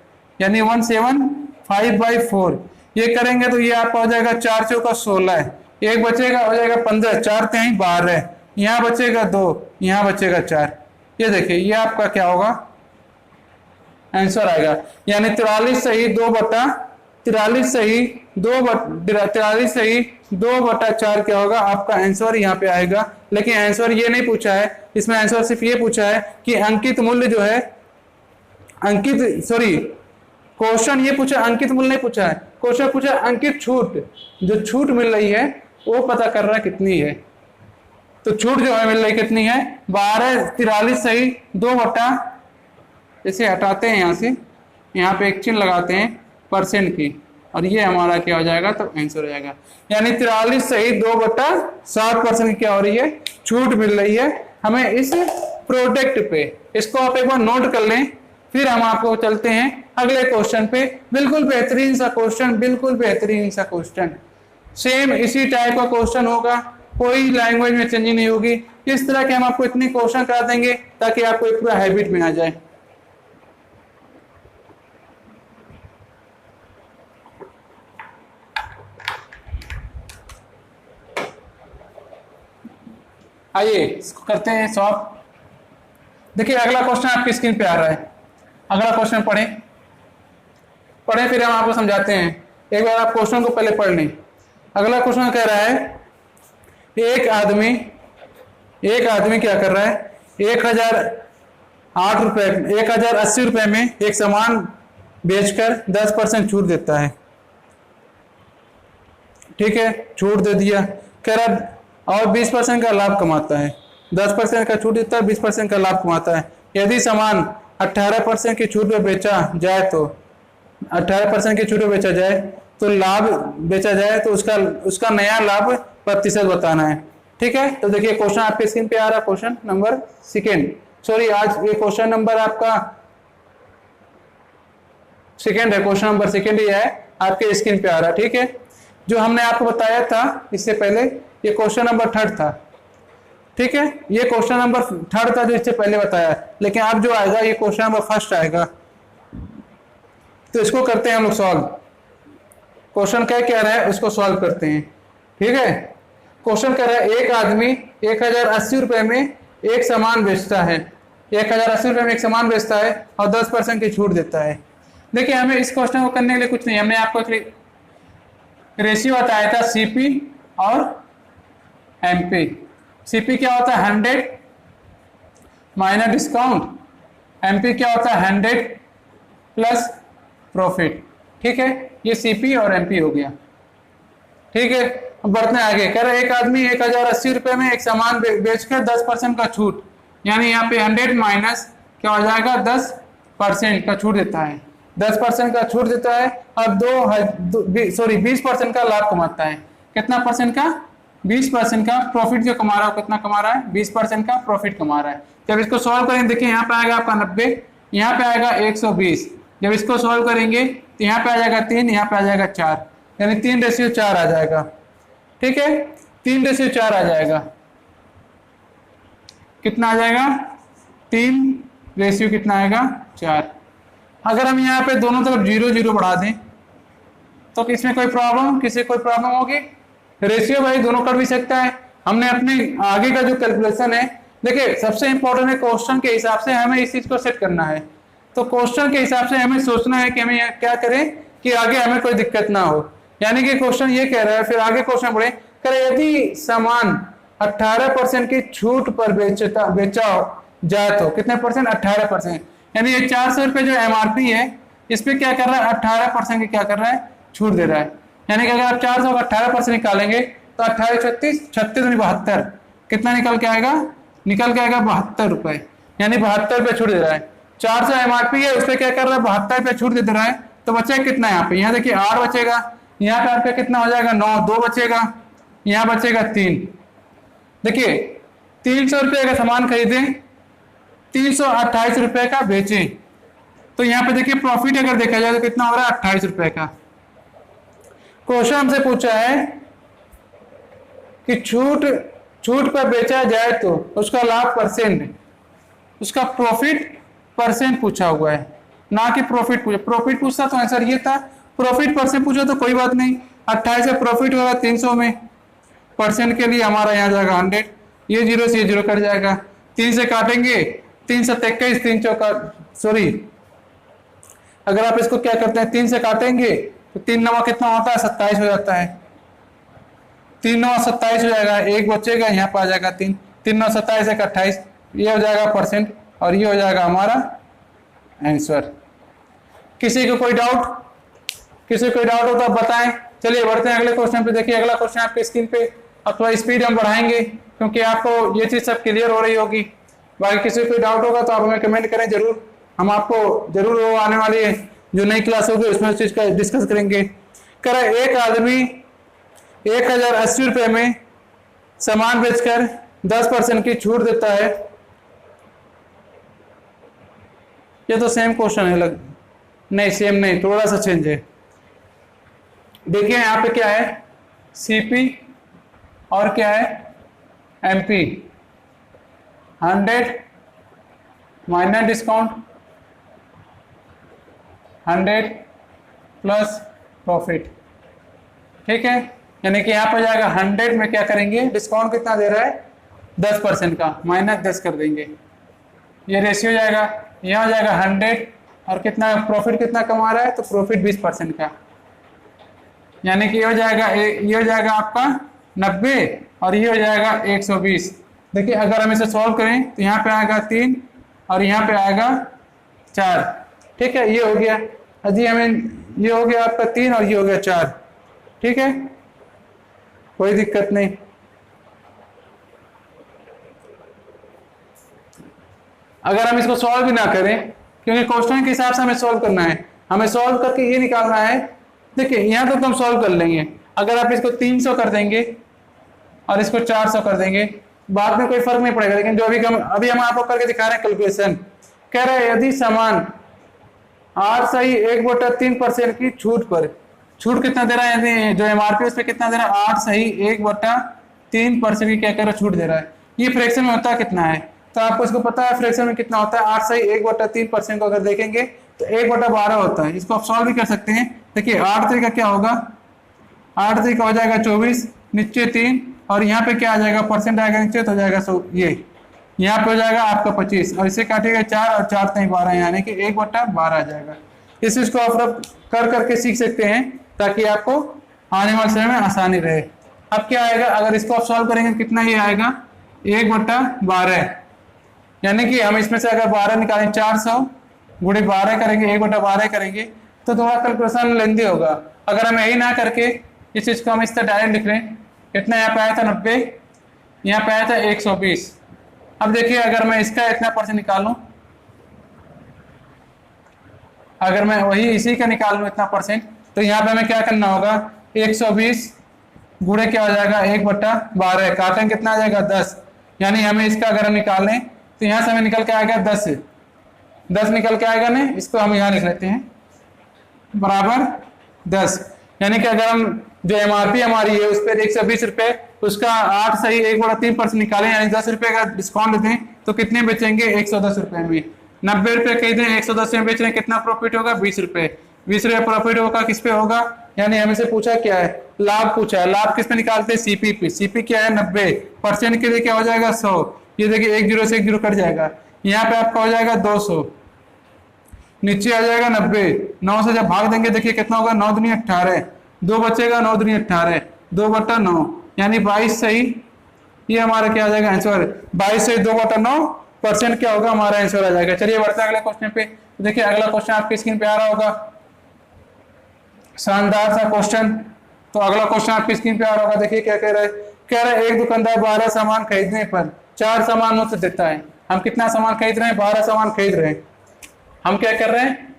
यानी 175/4। ये करेंगे तो ये आपका हो जाएगा 4 चौका 16, एक बचेगा हो जाएगा 15, 4 3 12, यहाँ बचेगा 2, यहाँ बचेगा 4। ये देखिए ये आपका क्या होगा आंसर आएगा, यानी 43 सही 2/4 क्या होगा आपका आंसर यहाँ पे आएगा। लेकिन आंसर ये नहीं पूछा है, इसमें आंसर सिर्फ ये पूछा है कि अंकित मूल्य जो है क्वेश्चन ये पूछा, अंकित मूल्य नहीं पूछा है, क्वेश्चन पूछा अंकित छूट, जो छूट मिल रही है वो पता कर रहा है कितनी है। तो छूट जो है मिल रही कितनी है 12, 43 सही 2/, इसे हटाते हैं यहाँ से यहाँ पे एक चिन्ह लगाते हैं परसेंट की, और ये हमारा क्या हो जाएगा, तो आंसर हो जाएगा। यानी 43 सही 2/7% की क्या हो रही है, छूट मिल रही है हमें इस प्रोडक्ट पे। इसको आप एक बार नोट कर लें, फिर हम आपको चलते हैं अगले क्वेश्चन पे। बिल्कुल बेहतरीन सा क्वेश्चन, बिल्कुल बेहतरीन सा क्वेश्चन, सेम इसी टाइप का क्वेश्चन होगा, कोई लैंग्वेज में चेंजिंग नहीं होगी। इस तरह के हम आपको इतने क्वेश्चन करा देंगे ताकि आपको एक पूरा हैबिट में आ जाए। आइए इसको करते हैं सॉल्व। देखिए अगला क्वेश्चन आपकी स्क्रीन पे आ रहा है। अगला क्वेश्चन पढ़ें फिर हम आपको समझाते हैं। एक बार आप क्वेश्चन को पहले पढ़ लें। अगला क्वेश्चन कह रहा है एक आदमी क्या कर रहा है, 1080 रुपए में एक सामान बेचकर 10% छूट देता है। ठीक है, छूट दे दिया, कह रहा और 20% का लाभ कमाता है। 10% का छूट देता है, 20% का लाभ कमाता है। यदि सामान 18% की छूट पे बेचा जाए तो 18% की छूट पे बेचा जाए तो लाभ बेचा जाए तो उसका नया लाभ प्रतिशत बताना है। ठीक है, तो देखिए क्वेश्चन आपके स्क्रीन पे आ रहा है, क्वेश्चन नंबर सेकेंड, सॉरी आज ये क्वेश्चन नंबर आपका सेकेंड है, क्वेश्चन नंबर सेकेंड ही है, आपके स्क्रीन पे आ रहा है। ठीक है, जो हमने आपको बताया था इससे पहले ये क्वेश्चन नंबर थर्ड था। ठीक है, ये क्वेश्चन नंबर थर्ड था जो इससे पहले बताया, लेकिन अब जो आएगा ये क्वेश्चन नंबर फर्स्ट आएगा। तो इसको करते हैं हम लोग सॉल्व। क्वेश्चन क्या कह रहा है उसको सॉल्व करते हैं। ठीक है, क्वेश्चन कह रहा है एक आदमी 1080 रुपए में एक सामान बेचता है, 1080 रुपए में एक सामान बेचता है और 10% की छूट देता है। देखिए हमें इस क्वेश्चन को करने के लिए कुछ नहीं, हमने आपको एक रेशियो बताया था सीपी और एमपी। सीपी क्या होता है 100 माइनस डिस्काउंट, एमपी क्या होता है 100 प्लस प्रॉफिट। ठीक है, ये सीपी और एमपी हो गया। ठीक है, अब बढ़ते हैं आगे। कह रहे एक आदमी 1080 रुपए में एक सामान बेचकर 10% का छूट, यानी यहाँ पे 100 माइनस क्या हो जाएगा 10% का छूट देता है, 10% का छूट देता है और 20% का लाभ कमाता है। कितना परसेंट का, 20% का प्रॉफिट जो कमा रहा है, कितना कमा रहा है 20% का प्रॉफिट कमा रहा है। जब इसको सॉल्व करेंगे देखिए यहाँ पे आएगा आपका 90, यहाँ पे आएगा 120। जब इसको सॉल्व करेंगे तो यहाँ पे आ जाएगा 3, यहाँ पे आ जाएगा 4, यानी 3:4 आ जाएगा। ठीक है, 3:4 आ जाएगा। कितना आ जाएगा 3 कितना आएगा 4। अगर हम यहाँ पे दोनों तरफ 0 0 बढ़ा दें तो इसमें कोई प्रॉब्लम, किसी कोई प्रॉब्लम होगी? रेशियो भाई दोनों कर भी सकता है। हमने अपने आगे का जो कैलकुलेशन है, देखिए सबसे इंपॉर्टेंट है क्वेश्चन के हिसाब से हमें इस चीज को सेट करना है। तो क्वेश्चन के हिसाब से हमें सोचना है कि हमें क्या करें कि आगे हमें कोई दिक्कत ना हो। यानी कि क्वेश्चन ये कह रहा है, फिर आगे क्वेश्चन पढ़े, करे यदि सामान 18% की छूट पर बेचा जाए तो कितने परसेंट, 18%। यानी ये 400 रुपये जो एमआरपी है इस पे क्या कर रहा है 18% की क्या कर रहा है छूट दे रहा है। यानी कि अगर आप 400 का 18% निकालेंगे तो 28 36 36 72, कितना निकल के आएगा 72 रुपए, यानी 72 रुपये छूट दे रहा है। 400 एमआरपी है उस पर क्या कर रहा है 72 रुपये छूट दे रहा है। तो बचेगा कितना यहाँ पे, यहाँ देखिए 8 बचेगा, यहाँ पे आपका कितना हो जाएगा 9, 2 बचेगा, यहाँ बचेगा 3। देखिए 300 रुपये का सामान खरीदें, 328 रुपये का बेचें, तो यहाँ पे देखिए प्रॉफिट अगर देखा जाए तो कितना हो रहा है 28 रुपये का। क्वेश्चन हमसे पूछा है कि छूट पर बेचा जाए तो उसका लाभ परसेंट, उसका प्रॉफिट परसेंट पूछा हुआ है, ना कि प्रॉफिट पूछा। प्रॉफिट पूछता तो आंसर ये था, प्रॉफिट परसेंट पूछा तो कोई बात नहीं। 28 से प्रॉफिट होगा 300 में, परसेंट के लिए हमारा यहाँ जाएगा 100, ये 0 से 0 कट जाएगा, 3 से काटेंगे 3 से 21, 3 चौका सॉरी, अगर आप इसको क्या करते हैं 3 से काटेंगे तो 3 9 कितना होता है 27 हो जाता है, 3 9 27 हो जाएगा, एक बचेगा यहाँ पर आ जाएगा 3 3 9 27 1 28, ये हो जाएगा परसेंट और ये हो जाएगा हमारा आंसर। किसी को कोई डाउट, हो तो आप बताएं। चलिए बढ़ते हैं अगले क्वेश्चन पे। देखिए अगला क्वेश्चन आपके स्क्रीन पे, अब थोड़ा स्पीड हम बढ़ाएंगे क्योंकि आपको ये चीज सब क्लियर हो रही होगी। बाकी किसी को कोई डाउट होगा तो आप हमें कमेंट करें जरूर, हम आपको जरूर वो आने वाली जो नई क्लास होगी उसमें उस चीज का डिस्कस करेंगे। कह रहा है एक आदमी 1080 रुपये में सामान बेचकर 10% की छूट देता है। ये तो सेम क्वेश्चन है, नहीं सेम नहीं, थोड़ा सा चेंज है। देखिए यहाँ पे क्या है, सीपी और क्या है, MP. 100 minus discount, 100 plus profit, ठीक है। यानी कि यहाँ पर जाएगा 100 में क्या करेंगे, डिस्काउंट कितना दे रहा है 10% का, -10 कर देंगे। ये रेशियो जाएगा, यहाँ हो जाएगा 100 और कितना प्रॉफिट कितना कमा रहा है, तो प्रॉफिट 20% का, यानी कि ये हो जाएगा आपका 90 और ये हो जाएगा 120। देखिए अगर हम इसे सॉल्व करें तो यहाँ पे आएगा 3 और यहाँ पे आएगा 4, ठीक है। ये हो गया अजी, हमें ये हो गया आपका 3 और ये हो गया 4, ठीक है, कोई दिक्कत नहीं। अगर हम इसको सॉल्व भी ना करें, क्योंकि क्वेश्चन के हिसाब से हमें सॉल्व करना है, हमें सॉल्व करके ये निकालना है। देखिए यहाँ तो हम सॉल्व कर लेंगे, अगर आप इसको 300 कर देंगे और इसको 400 कर देंगे, बाद में कोई फर्क नहीं पड़ेगा। लेकिन जो अभी हम आपको करके दिखा रहे हैं कैलकुलेशन, कह रहे हैं यदि सामान 8 सही 1/3% की छूट पर, छूट कितना दे रहा है, जो एमआरपी उस पर कितना दे रहा है, 8 सही 1/3% की क्या कर रहा है, छूट दे रहा है। ये फ्रैक्शन में होता कितना है, तो आपको इसको पता है फ्रैक्शन में कितना होता है, 8 सही 1/3% को अगर देखेंगे तो 1/12 होता है। इसको आप सॉल्व भी कर सकते हैं। देखिए 8 3 का क्या होगा, 8 3 का हो जाएगा 24, नीचे 3 और यहाँ पे क्या आ जाएगा, परसेंट आएगा नीचे तो हो जाएगा ये यहाँ पे हो जाएगा आपका 25 और इसे काटेगा 4 और 4 3 12, यानी कि 1/12 आ जाएगा। इस चीज को आप कर करके सीख सकते हैं ताकि आपको आने वाले समय में आसानी रहे। अब क्या आएगा, अगर इसको आप सॉल्व करेंगे कितना ये आएगा, 1/12, यानी कि हम इसमें से अगर 12 निकालें, 400 गुणे 12 करेंगे, 1/12 करेंगे तो थोड़ा कैलकुलेशन लेंदी होगा। अगर हम यही ना करके इस चीज को हम इस तरह डायरेक्ट लिख लें, कितना यहाँ पे आया था 90, यहाँ पे आया था 120। अब देखिए अगर मैं इसका इतना परसेंट निकालूं, अगर मैं वही इसी का निकाल लूं इतना परसेंट, तो यहाँ पे हमें क्या करना होगा, 120 गुणे क्या हो जाएगा 1/12, काटें कितना आ जाएगा 10, यानी हमें इसका अगर हम निकाल लें तो यहाँ से हमें निकल के आएगा 10 निकल के आएगा ना, इसको हम यहाँ लिख लेते हैं बराबर 10। यानी कि अगर हम जो एमआरपी हमारी है उस पर 120 रुपये, उसका 8 सही 1/3% निकालें, यानी 10 रुपये का डिस्काउंट दें तो कितने बेचेंगे, 110 रुपये में। 90 रुपये खरीदें, 110 में बेच रहे हैं, कितना प्रॉफिट होगा, 20 रुपये। 20 रुपये प्रॉफिट होगा किस पे होगा, यानी हमसे पूछा क्या है, लाभ पूछा है। लाभ किस पे निकालते हैं, सीपी पे। सीपी क्या है 90%, के लिए क्या हो जाएगा 100। ये देखिए 1 0 से 1 0 कट जाएगा, यहाँ पे आपका हो जाएगा 200, नीचे आ जाएगा 90। 9 से जब भाग देंगे देखिए कितना होगा, 9 दूनी 18, 2 बचेगा, 9 दूनी 18, 2/9, यानी 22 सही, ये हमारा क्या आ जाएगा आंसर, 22 सही 2/9% क्या होगा, हमारा आंसर आ जाएगा। चलिए बढ़ते हैं अगले क्वेश्चन पे। देखिए अगला क्वेश्चन आपकी स्क्रीन पे आ रहा होगा, शानदार सा क्वेश्चन। तो अगला क्वेश्चन आपकी स्क्रीन पे आ रहा होगा, देखिए क्या कह रहा है। कह रहा है एक दुकानदार 12 सामान खरीदने पर 4 सामान मुफ्त देता है। हम कितना सामान खरीद रहे हैं, 12 सामान खरीद रहे हैं। हम क्या कर रहे हैं,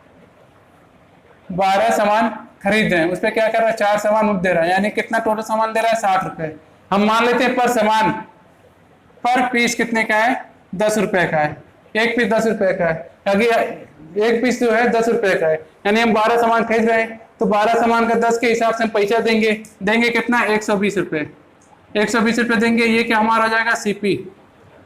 12 सामान खरीद रहे हैं, उस पर क्या कर रहा है, 4 सामान मुफ्त दे रहा है, यानी कितना टोटल सामान दे रहा है, 60 रुपए। हम मान लेते हैं पर सामान, पर पीस कितने का है, 10 रुपए का है। एक पीस 10 रुपए का है, अगर एक पीस जो है 10 रुपए का है, यानी हम 12 सामान खरीद रहे हैं तो 12 सामान का 10 के हिसाब से हम पैसा देंगे कितना, 120 रुपए। 120 रुपए देंगे, ये क्या हमारा हो जाएगा सीपी,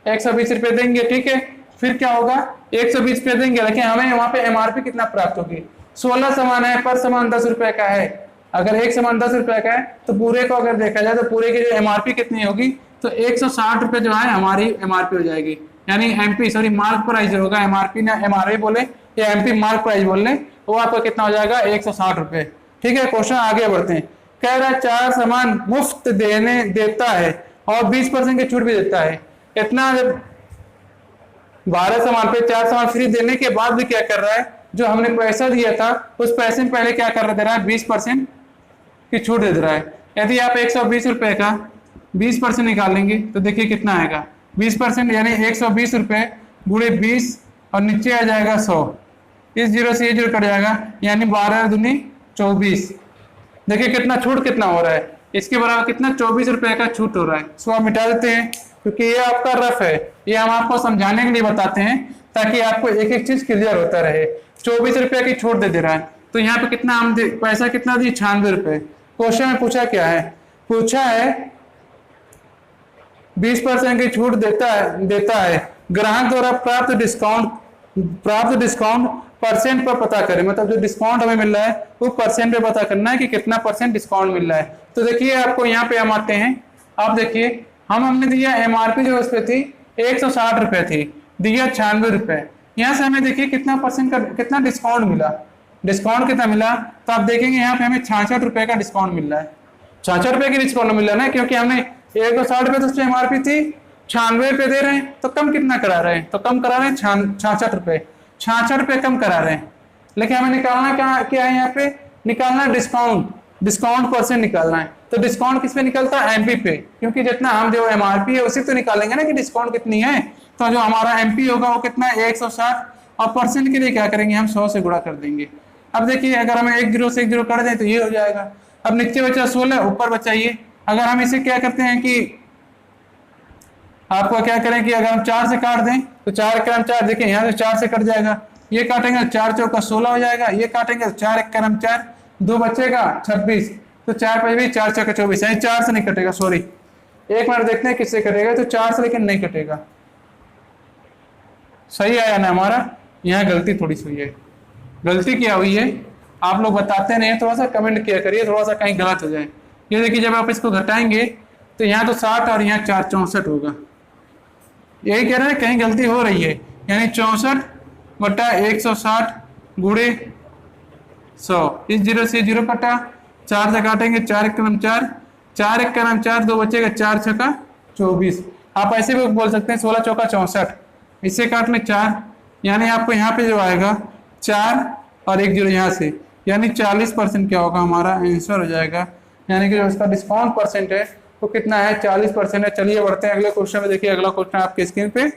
120 रुपए देंगे, ठीक है। फिर क्या होगा, 120 रुपए देंगे, लेकिन हमें वहां पे एमआरपी कितना प्राप्त होगी, 16 सामान है, पर सामान 10 रुपए का है। अगर एक सामान 10 रुपए का है तो पूरे को अगर देखा जाए तो पूरे की जो एमआरपी कितनी होगी, तो 160 रुपए जो है हमारी एमआरपी हो जाएगी, यानी एमपी सॉरी मार्क प्राइस जो होगा, एमआरपी ना एमआरपी बोले या एमपी मार्क प्राइस बोल लें, वो आपका कितना हो जाएगा, 160 रुपए। ठीक है, क्वेश्चन आगे बढ़ते हैं। कह रहा है 4 सामान मुफ्त देता है और 20% की छूट भी देता है। इतना 12 सामान पे 4 सामान फ्री देने के बाद भी क्या कर रहा है, जो हमने पैसा दिया था उस पैसे में पहले क्या कर दे रहा है, 20% की छूट दे रहा है। यदि आप 120 रुपए का 20% निकालेंगे तो देखिए कितना आएगा, 20% यानी 120 रुपए गुणे 20 और नीचे आ जाएगा 100, इस 0 से ये 0 कट जाएगा, यानी 12 दूनी 24। देखिए कितना छूट कितना हो रहा है, इसके बराबर कितना 24 रुपए का छूट हो रहा है। इसको आप मिटा देते हैं क्योंकि ये आपका रफ है, ये हम आपको समझाने के लिए बताते हैं ताकि आपको एक एक चीज क्लियर होता रहे। 24 रुपए की छूट दे रहा है, तो यहाँ पे कितना हम पैसा कितना दिए 96 रुपए। क्वेश्चन में पूछा क्या है, पूछा है 20% की छूट देता है ग्राहक द्वारा प्राप्त डिस्काउंट परसेंट पर पता करें। मतलब जो डिस्काउंट हमें मिल रहा है वो परसेंट पे पता करना है कि कितना परसेंट डिस्काउंट मिल रहा है। तो देखिए आपको यहाँ पे हम आते हैं, आप देखिए हमने दिया एमआरपी जो उस पे थी 160 रुपए थी, दिया 96 रुपए। यहाँ से हमें देखिए कितना परसेंट का कितना डिस्काउंट मिला, डिस्काउंट कितना मिला, तो आप देखेंगे यहाँ पे हमें 66 रुपए का डिस्काउंट मिल रहा है। 66 रुपए की डिस्काउंट मिल रहा है ना, क्योंकि हमने 160 रुपए तो उसकी एमआरपी थी, 96 रुपए दे रहे हैं, तो कम कितना करा रहे हैं, तो कम करा रहे हैं 66 रुपए, 66 रुपए कम करा रहे हैं। लेकिन हमें निकालना क्या है, यहाँ पे निकालना डिस्काउंट परसेंट निकालना है। तो डिस्काउंट किस पे निकलता है, एमपी पे, क्योंकि जितना हम जो एमआरपी है उसी तो निकालेंगे ना कि डिस्काउंट कितनी है। तो जो हमारा एमपी होगा वो कितना है 160, और परसेंट के लिए क्या करेंगे हम 100 से गुणा कर देंगे। अब देखिए अगर हमें 1 0 से 1 0 कर दें तो ये हो जाएगा। अब नीचे बचा 16, ऊपर बचा ये। अगर हम इसे क्या करते हैं कि आपको क्या करें कि अगर हम 4 से काट दें तो 4 क्रम 4, देखिए यहाँ से 4 से कट जाएगा, ये काटेंगे 4 चौका 16 हो जाएगा, ये काटेंगे तो 4 1 क्रम 4, 2 बचेगा 26, तो 4 5 भी 4 चौका 24, यानी 4 से नहीं कटेगा, सॉरी एक बार देखते हैं किससे कटेगा, तो 4 से लेकिन नहीं कटेगा। सही आया ना हमारा, यहाँ गलती थोड़ी सी हुई है। गलती क्या हुई है आप लोग बताते नहीं, थोड़ा सा कमेंट किया करिए, थोड़ा सा कहीं गलत हो जाए। ये देखिए जब आप इसको घटाएंगे तो यहाँ तो 60 और यहाँ 4 64 होगा, यही कह रहे हैं कहीं गलती हो रही है, यानी 64 बटा 160 गुणे 100, इस 0 से 0 कटा, 4 से काटेंगे 4 1 क्रम 4, 4 1 क्रम 4, 2 बचेगा 4 छका 24। आप ऐसे भी बोल सकते हैं 16 चौका 64, इससे काट में 4, यानी आपको यहाँ पे जो आएगा 4 और 1 0 यहाँ से, यानी 40% क्या होगा हमारा आंसर हो जाएगा। यानी कि जो इसका डिस्काउंट परसेंट है वो कितना है 40% है। चलिए बढ़ते हैं अगले क्वेश्चन में। देखिए अगला क्वेश्चन आपके स्क्रीन पे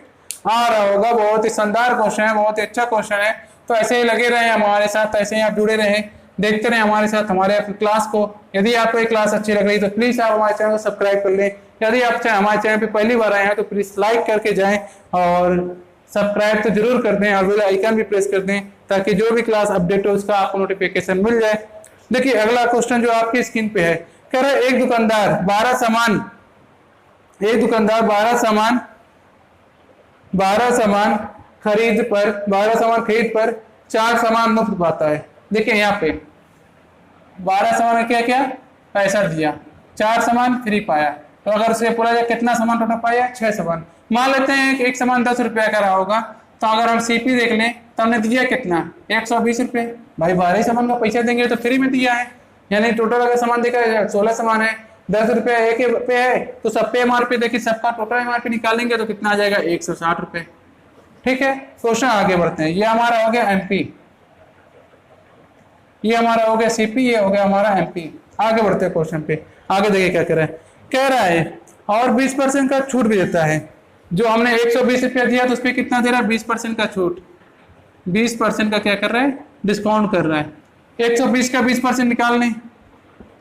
आ रहा होगा, बहुत ही शानदार क्वेश्चन है, बहुत ही अच्छा क्वेश्चन है। तो ऐसे ही लगे रहे हमारे साथ, ऐसे ही आप जुड़े रहें, देखते रहें हमारे साथ हमारे क्लास को। यदि आपको ये क्लास अच्छी लग रही तो प्लीज आप हमारे चैनल को सब्सक्राइब कर लें। यदि आप हमारे चैनल पे पहली बार आए हैं तो प्लीज लाइक करके जाएं और सब्सक्राइब तो जरूर कर दें और बेल आइकन भी प्रेस कर दें ताकि जो भी क्लास अपडेट हो उसका आपको नोटिफिकेशन मिल जाए। देखिए अगला क्वेश्चन जो आपकी स्क्रीन पे है, कह रहा है एक दुकानदार 12 सामान खरीद पर 4 सामान मुफ्त पाता है। देखिए यहाँ पे 12 सामान में क्या क्या पैसा दिया, 4 सामान फ्री पाया, तो अगर उसे पूरा जाए कितना सामान टोटल पाया 6 सामान। मान लेते हैं एक सामान 10 रुपया का रहा होगा, तो अगर हम सीपी देख लें तो हमने दिया कितना 120 रुपये। भाई 12 सामान का पैसा देंगे तो फ्री में दिया है, यानी टोटल अगर सामान देखा जाए 16 सामान है, 10 रुपया एक पे है, तो सब पे एमआरपी देखिए, सबका टोटल एमआरपी निकालेंगे तो कितना आ जाएगा 160 रुपये। ठीक है, क्वेश्चन आगे बढ़ते हैं। ये हमारा हो गया एमपी, ये हमारा हो गया सीपी, ये हो गया हमारा एमपी। आगे बढ़ते हैं क्वेश्चन पे। आगे देखिए क्या कह रहा है और 20% का छूट भी देता है। जो हमने 120 रुपया दिया तो उस पर कितना दे रहा है 20% का छूट, 20% का क्या कर रहा है डिस्काउंट कर रहा है। 120 का 20% निकाल लें।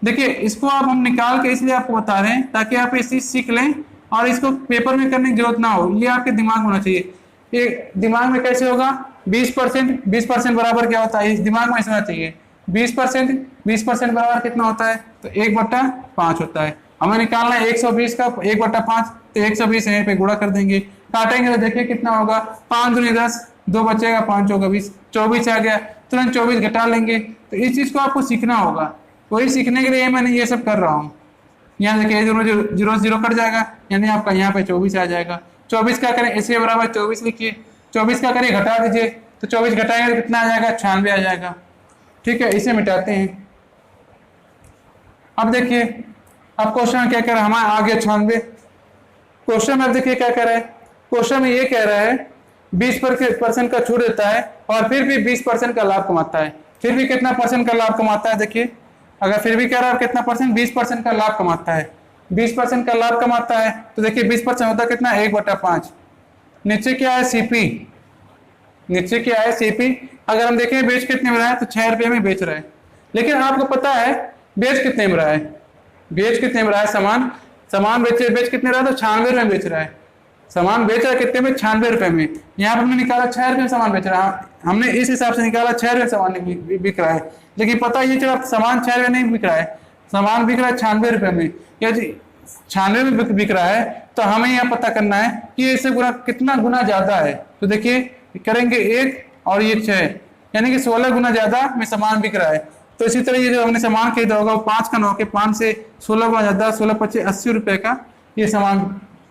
देखिए इसको आप हम निकाल के इसलिए आपको बता रहे हैं ताकि आप ये चीज सीख लें और इसको पेपर में करने की जरूरत ना हो, ये आपके दिमाग में होना चाहिए। ये दिमाग में कैसे होगा 20% बराबर क्या होता है, इस दिमाग में ऐसा होना चाहिए 20% बराबर कितना होता है, तो 1/5 होता है। हमें निकालना है 120 का 1/5, तो 120 यहीं पे गुणा कर देंगे, काटेंगे तो देखिए कितना होगा 5 दूनी 10, 2 बचेगा 5 चौका 20, 24 आ गया, तुरंत 24 घटा लेंगे। तो इस चीज को आपको सीखना होगा, वही सीखने के लिए मैंने ये सब कर रहा हूँ। यहाँ देखिए 0 0 कट जाएगा, यानी आपका यहाँ पे 24 आ जाएगा। 24 का करें इसके बराबर 24 लिखिए, 24 का करिए घटा दीजिए, तो 24 घटाएंगे तो कितना आ जाएगा 96 आ जाएगा। ठीक है, इसे मिटाते हैं। अब देखिए अब क्वेश्चन क्या कह रहा है हमारा आ गया 96। क्वेश्चन में देखिए क्या कह रहा है, क्वेश्चन में ये कह रहा है 20% का छूट देता है और फिर भी 20% का लाभ कमाता है। फिर भी कितना परसेंट का लाभ कमाता है, देखिए अगर फिर भी कह रहा है कितना परसेंट 20% का लाभ कमाता है, 20% का लाभ कमाता है, तो देखिए 20% होता है कितना 1/5। नीचे क्या है सीपी, नीचे क्या है सीपी। अगर हम देखें बेच कितने में रहा है तो 6 रुपये में बेच रहा है। लेकिन आपको पता है बेच कितने में रहा है, बेच कितने में रहा है, सामान बेच कितने रहा है, तो 96 रुपये में बेच रहा है। सामान बेच रहा है कितने में, 96 रुपये में। यहाँ पर हमने निकाला 6 रुपये में सामान बेच रहा है, हमने इस हिसाब से निकाला 6 रुपये सामान बिक रहा है। लेकिन पता ये चला सामान 6 रुपये नहीं बिक रहा है, सामान बिक रहा है 96 रुपये में, या 96 में बिक रहा है। तो हमें यहाँ पता करना है कि इससे गुना कितना गुना ज्यादा है। तो देखिए करेंगे 1 और ये 6, यानी कि 16 गुना ज्यादा में सामान बिक रहा है। तो इसी तरह ये जो हमने सामान खरीदा होगा वो 5 का 9 के 5 से 16 गुना ज्यादा, 16 25 80 रुपए का ये सामान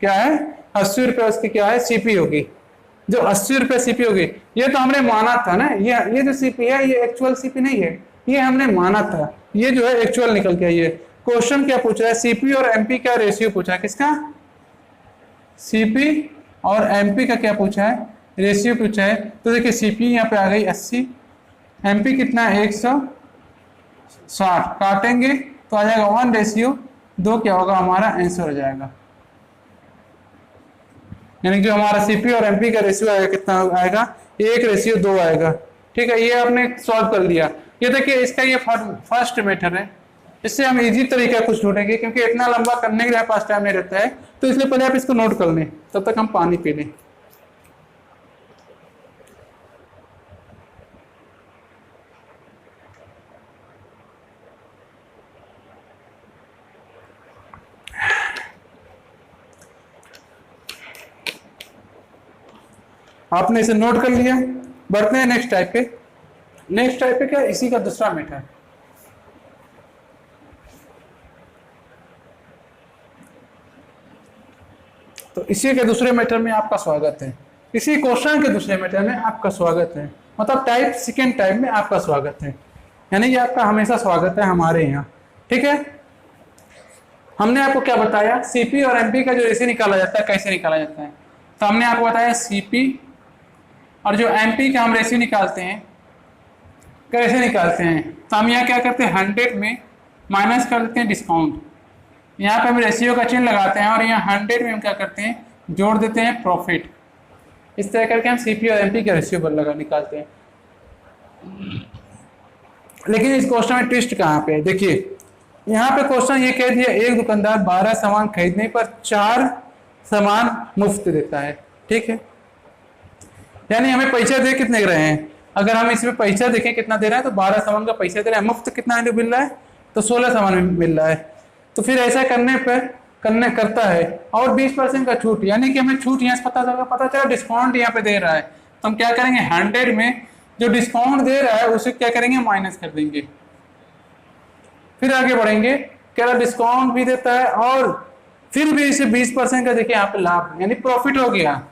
क्या है, 80 रुपए उसकी क्या है सीपी होगी, जो 80 रुपए सीपी होगी। ये तो हमने माना था ना, ये जो सीपी है ये एक्चुअल सीपी नहीं है, ये हमने माना था, ये जो है एक्चुअल निकल के। ये क्वेश्चन क्या पूछ रहा है, सीपी और एमपी का रेशियो पूछा है, किसका, सीपी और एमपी का क्या पूछा है, रेशियो पूछा है। तो देखिए सीपी यहाँ पे आ गई 80, एमपी कितना है 160, काटेंगे तो आ जाएगा 1:2, क्या होगा हमारा आंसर हो जाएगा। यानी जो हमारा सीपी और एमपी का रेशियो आएगा कितना आएगा, 1:2 आएगा। ठीक है, ये आपने सॉल्व कर लिया। ये देखिए इसका ये फर्स्ट मेथड है, इससे हम इजी तरीका कुछ ढूंढेंगे, क्योंकि इतना लंबा करने के लिए पास टाइम नहीं रहता है, तो इसलिए पहले आप इसको नोट कर लें, तब तक हम पानी पी लें। आपने इसे नोट कर लिया, बढ़ते हैं नेक्स्ट टाइप पे। नेक्स्ट टाइप पे क्या, इसी का दूसरा मेथड। तो इसी के दूसरे मेथड में आपका स्वागत है, इसी क्वेश्चन के दूसरे मेथड में आपका स्वागत है, मतलब टाइप सेकेंड टाइप में आपका स्वागत है। यानी कि आपका हमेशा स्वागत है हमारे यहाँ। ठीक है, हमने आपको क्या बताया, सीपी और एमपी का जो रेशियो निकाला जाता है कैसे निकाला जाता है। तो हमने आपको बताया सीपी और जो एमपी का हम रेशियो निकालते हैं कैसे निकालते हैं। तो हम यहाँ क्या करते हैं, 100 में माइनस कर देते हैं डिस्काउंट, यहाँ पे हम रेशियो का चिन्ह लगाते हैं और यहाँ 100 में हम क्या करते हैं, जोड़ देते हैं प्रॉफिट। इस तरह करके हम सीपी और एमपी का रेशियो पर लगा निकालते हैं। लेकिन इस क्वेश्चन में ट्विस्ट कहाँ पे है, देखिए यहाँ पे क्वेश्चन ये कह दिया एक दुकानदार 12 सामान खरीदने पर 4 सामान मुफ्त देता है। ठीक है, यानी हमें पैसा दे कितने रहे हैं, अगर हम इसमें पैसा देखें कितना दे रहा है तो 12 सामान का पैसा दे रहा है, मुफ्त कितना मिल रहा है, तो 16 सामान मिल रहा है। तो फिर ऐसा करने पर करता है और 20% का छूट, यानी कि हमें छूट यहाँ से पता चला डिस्काउंट यहाँ पे दे रहा है। तो हम क्या करेंगे, 100 में जो डिस्काउंट दे रहा है उसे क्या करेंगे, माइनस कर देंगे। फिर आगे बढ़ेंगे, क्या डिस्काउंट भी देता है और फिर भी इसे 20% का देखिए यहाँ पे लाभ, यानी प्रॉफिट हो गया,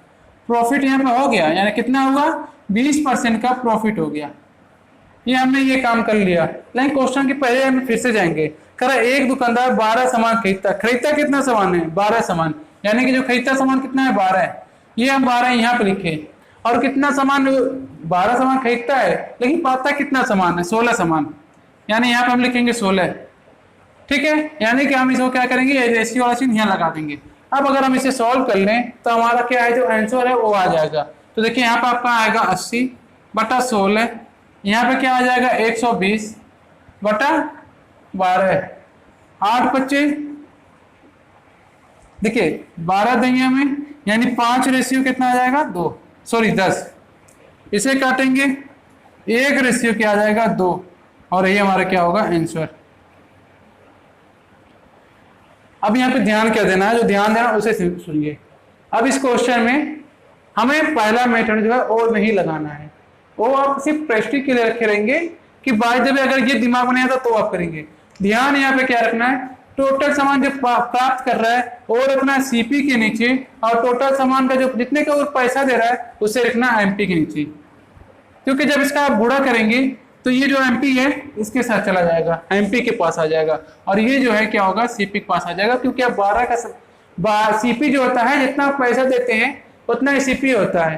प्रॉफिट यहाँ पे हो गया, यानी कितना हुआ, 20% का प्रॉफिट हो गया। ये हमने ये काम कर लिया। लेकिन क्वेश्चन के पहले हम फिर से जाएंगे, करा एक दुकानदार 12 सामान खरीदता कितना सामान है, 12 सामान, यानी कि जो खरीदता सामान कितना है, 12 है। ये हम 12 यहाँ पे लिखे, और कितना सामान, 12 सामान खरीदता है लेकिन पाता कितना सामान है, 16 सामान, यानी यहाँ पे हम लिखेंगे 16। ठीक है, यानी कि हम इसको क्या करेंगे, रेशियो वाला चिन्ह यहाँ लगा देंगे। अब अगर हम इसे सॉल्व कर लें तो हमारा क्या है, जो आंसर है वो आ जाएगा। तो देखिए यहाँ पे आपका आएगा 80/16, यहाँ पे क्या आ जाएगा 120/12, 8/25, देखिए 12 दैया में, यानी 5 रेशियो कितना आ जाएगा, 10। इसे काटेंगे, 1 रेशियो क्या आ जाएगा, 2, और ये हमारा क्या होगा आंसर। अब यहाँ पे ध्यान क्या देना है, जो ध्यान देना उसे सुनिए। अब इस क्वेश्चन में हमें पहला मेथड जो है और नहीं लगाना है, वो आप सिर्फ प्रैक्टिस के लिए रखे रहेंगे कि बाय द वे अगर ये दिमाग में नहीं आता तो आप करेंगे। ध्यान यहाँ पे क्या रखना है, टोटल सामान जो प्राप्त कर रहा है वो रखना है सीपी के नीचे, और टोटल सामान का जो जितने का वो पैसा दे रहा है उसे रखना है एमपी के नीचे, क्योंकि जब इसका आप गुणा करेंगे तो ये जो एमपी है इसके साथ चला जाएगा, एमपी के पास आ जाएगा, और ये जो है क्या होगा, सीपी के पास आ जाएगा। क्योंकि अब 12 का सीपी जो होता है, जितना पैसा देते हैं उतना ही सीपी होता है।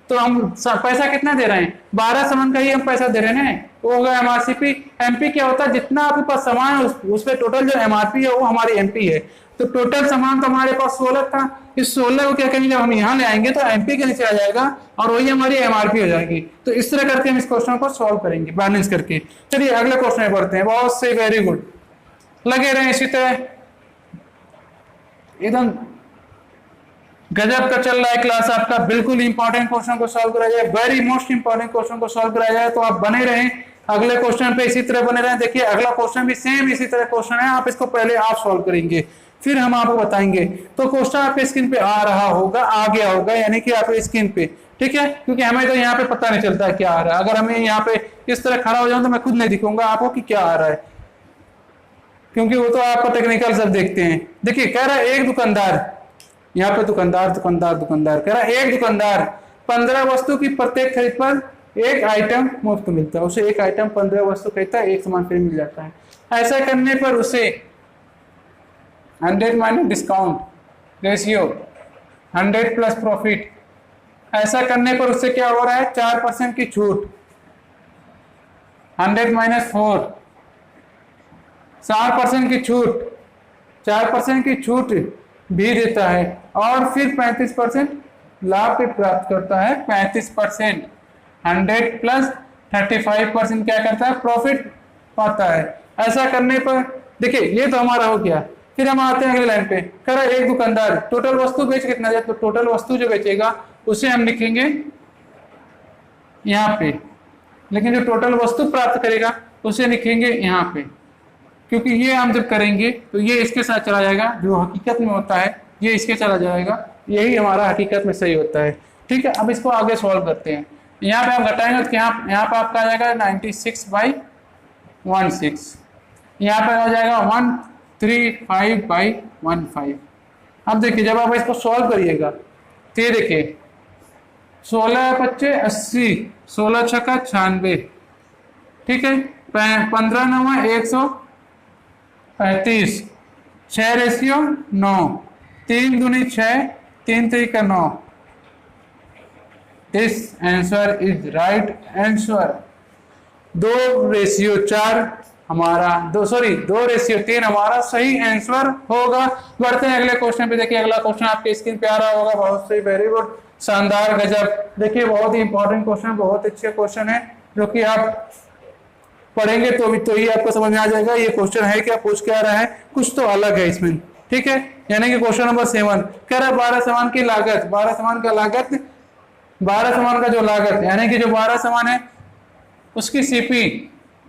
तो हम पैसा कितना दे रहे हैं, 12 सामान का ही हम पैसा दे रहे हैं, वो हो गया हमारा सीपी। एमपी क्या होता है, जितना आपके पास सामान है उस पर टोटल जो एमआरपी है वो हमारी एमपी है। तो टोटल सामान तो हमारे पास 16 था, इस 16 को क्या करेंगे, जब हम यहाँ ले आएंगे तो एमपी के नीचे आ जाएगा और वही हमारी एमआरपी हो जाएगी। तो इस तरह करके हम इस क्वेश्चन को सॉल्व करेंगे बैलेंस करके। चलिए अगले क्वेश्चन में बढ़ते हैं। बहुत से, वेरी गुड, लगे रहे इसी तरह, एकदम गजब का चल रहा है क्लास आपका। बिल्कुल इंपॉर्टेंट क्वेश्चन को सॉल्व कराया जाए, वेरी मोस्ट इंपॉर्टेंट क्वेश्चन को सॉल्व कराया जाए। तो आप बने रहें, अगले क्वेश्चन पे इसी तरह बने रहें। देखिए अगला क्वेश्चन भी सेम इसी तरह क्वेश्चन है, आप इसको पहले आप सॉल्व करेंगे फिर हम आपको बताएंगे। तो क्वेश्चन आपके स्क्रीन पे आ रहा होगा, आ गया होगा, यानी कि आपके स्क्रीन पे, ठीक है, क्योंकि हमें तो यहाँ पे पता नहीं चलता है क्या आ रहा है। अगर हमें यहाँ पे इस तरह खड़ा हो जाऊं तो मैं खुद नहीं दिखूंगा आपको कि क्या आ रहा है, क्योंकि वो तो आपको टेक्निकल सब देखते हैं। देखिए कह रहा है एक दुकानदार, यहाँ पे दुकानदार दुकानदार दुकानदार कह रहा है एक दुकानदार 15 वस्तु की प्रत्येक खरीद पर एक आइटम मुफ्त मिलता है। उसे एक आइटम 15 वस्तु खरीदता है, एक सामान फ्री मिल जाता है। ऐसा करने पर उसे 100 minus discount ratio 100 plus profit, ऐसा करने पर उससे क्या हो रहा है, 4% की छूट, 100 माइनस 4, 4% की छूट, 4% की छूट भी देता है और फिर 35% लाभ भी प्राप्त करता है। 35%, 100 प्लस 35% क्या करता है, प्रॉफिट पाता है। ऐसा करने पर देखिए ये तो हमारा हो गया। फिर हम आते हैं अगले लाइन पे, कह रहा है एक दुकानदार टोटल वस्तु बेच कितना जाए, तो टोटल वस्तु जो बेचेगा उसे हम लिखेंगे यहाँ पे, लेकिन जो टोटल वस्तु प्राप्त करेगा उसे लिखेंगे यहाँ पे, क्योंकि ये हम जब करेंगे तो ये इसके साथ चला जाएगा, जो हकीकत में होता है ये इसके चला जाएगा, यही हमारा हकीकत में सही होता है। ठीक है, अब इसको आगे सॉल्व करते हैं। यहाँ पे आप घटाएंगे तो यहाँ पे आपका आ जाएगा 96/16, यहाँ पे हो जाएगा 135/15। अब देखिए जब आप इसको सॉल्व करिएगा तो ये देखिए 16 पच्चे 80, 16 छक्का 96, ठीक है, 15 9 135, 6 रेशियो 9, 3 दूनी 6, 3 3 का 9। This answer is right answer. 2 ratio 4 हमारा 2 रेशियो 3 हमारा सही आंसर होगा। बढ़ते हैं अगले क्वेश्चन पे। देखिए अगला क्वेश्चन आपके स्क्रीन पे आ रहा होगा, बहुत सही, वेरी गुड, शानदार, गजब। देखिए बहुत ही इंपॉर्टेंट क्वेश्चन, बहुत अच्छे क्वेश्चन है, जो कि आप पढ़ेंगे तो ही आपको समझ में आ जाएगा ये क्वेश्चन है क्या, पूछ क्या रहा है, कुछ तो अलग है इसमें। ठीक है, यानी कि क्वेश्चन नंबर 7 कह रहा है 12 सामान की लागत, 12 सामान का लागत, 12 सामान का जो लागत यानी कि जो 12 सामान है उसकी सीपी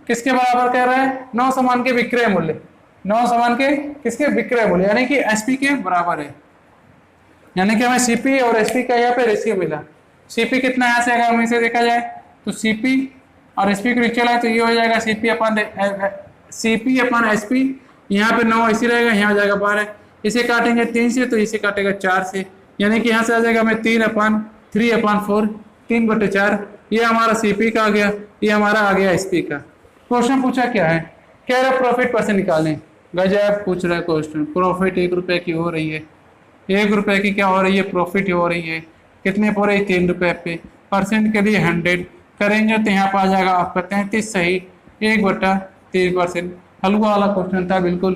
किसके बराबर कह रहा है, 9 सामान के विक्रय मूल्य, 9 सामान के किसके विक्रय मूल्य, यानी कि एसपी के बराबर है। यानी कि हमें सीपी और एसपी का यहाँ पे रेशियो मिला। सीपी कितना यहाँ से, अगर हमें इसे देखा जाए तो सीपी और एसपी को नीचे लाए तो ये हो जाएगा सीपी अपन एसपी, यहाँ पे 9 इसी रहेगा, यहाँ हो जाएगा 12, इसे काटेंगे 3 से तो इसे काटेगा 4 से, यानी कि यहाँ से आ जाएगा हमें 3/4, 3/4, ये हमारा सीपी का आ गया, ये हमारा आ गया एसपी का। क्वेश्चन पूछा क्या है, कह रहा प्रॉफिट परसेंट निकालें। गजब पूछ रहा है क्वेश्चन, प्रॉफिट 1 रुपए की हो रही है, 1 रुपए की क्या हो रही है, प्रॉफिट हो रही है, कितने पर है, 3 रुपए पे, परसेंट के लिए 100 करेंगे तो यहाँ पर आ जाएगा आपका 33 सही, 1/3%। हलवा वाला क्वेश्चन था, बिल्कुल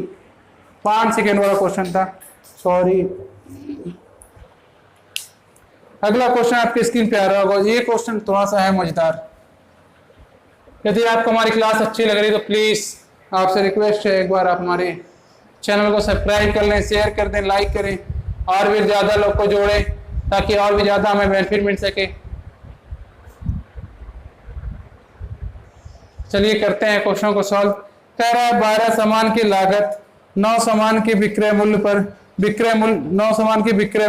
5 सेकेंड वाला क्वेश्चन था, सॉरी। अगला क्वेश्चन आपके स्क्रीन पे आ रहा होगा, ये क्वेश्चन थोड़ा सा है मजेदार। यदि आपको हमारी क्लास अच्छी लग रही है तो प्लीज आपसे रिक्वेस्ट है, एक बार आप हमारे चैनल को सब्सक्राइब कर लें, शेयर कर दें, लाइक करें और भी ज्यादा लोग को जोड़ें, ताकि और भी ज्यादा हमें बेनिफिट मिल सके। चलिए करते हैं क्वेश्चन को सॉल्व। कह रहा है 12 सामान की लागत 9 सामान के विक्रय मूल्य पर 9 सामान के विक्रय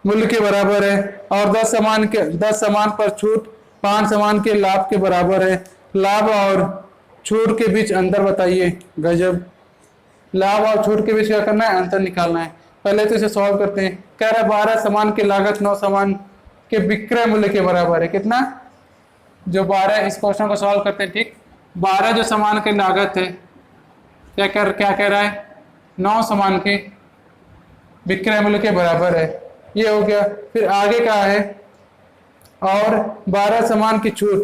मूल्य के बराबर है और 10 सामान पर छूट 5 सामान के लाभ के बराबर है। लाभ और छूट के बीच अंतर बताइए। गजब, लाभ और छूट के बीच क्या करना है, अंतर निकालना है। पहले तो इसे सॉल्व करते हैं। कह रहा है 12 सामान की लागत 9 सामान के विक्रय मूल्य के बराबर है। कितना, जो 12, इस क्वेश्चन को सॉल्व करते हैं। ठीक, 12 जो सामान की लागत है क्या कह रहा है, 9 सामान के विक्रय मूल्य के बराबर है, ये हो गया। फिर आगे का है और 12 सामान की छूट,